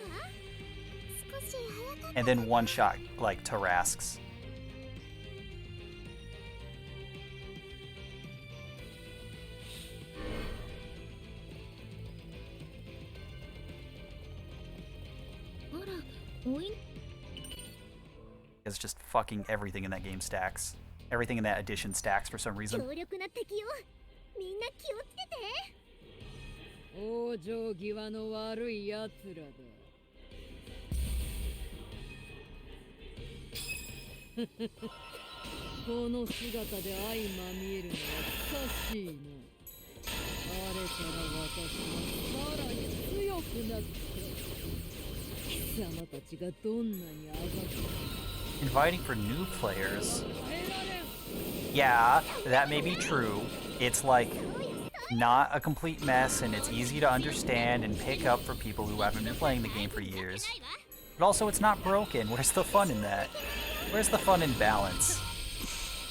少し早かった。 And then one shot like Tarrasques. ポイン It's just fucking everything in that game stacks. Everything in that edition stacks for some reason. 強力な敵よ。みんな気をつけて。往生際の悪い奴らだ。この姿で相まみえるのは久しいな。あれから私はさらに強くなった。貴様たちがどんなにあがく Inviting for new players. Yeah, that may be true. It's like not a complete mess and it's easy to understand and pick up for people who haven't been playing the game for years. But also it's not broken. Where's the fun in that? Where's the fun and balance?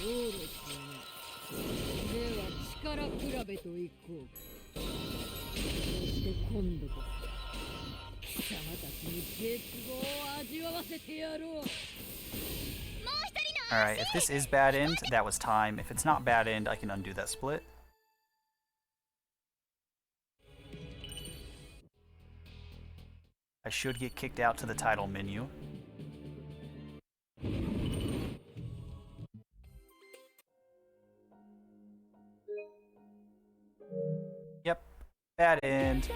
そうですね。では力比べといこう。そして今度こそ貴様たちに絶望を味わわせてやろう。 Alright, if this is bad end, that was time. If it's not bad end, I can undo that split. I should get kicked out to the title menu. Yep, bad end.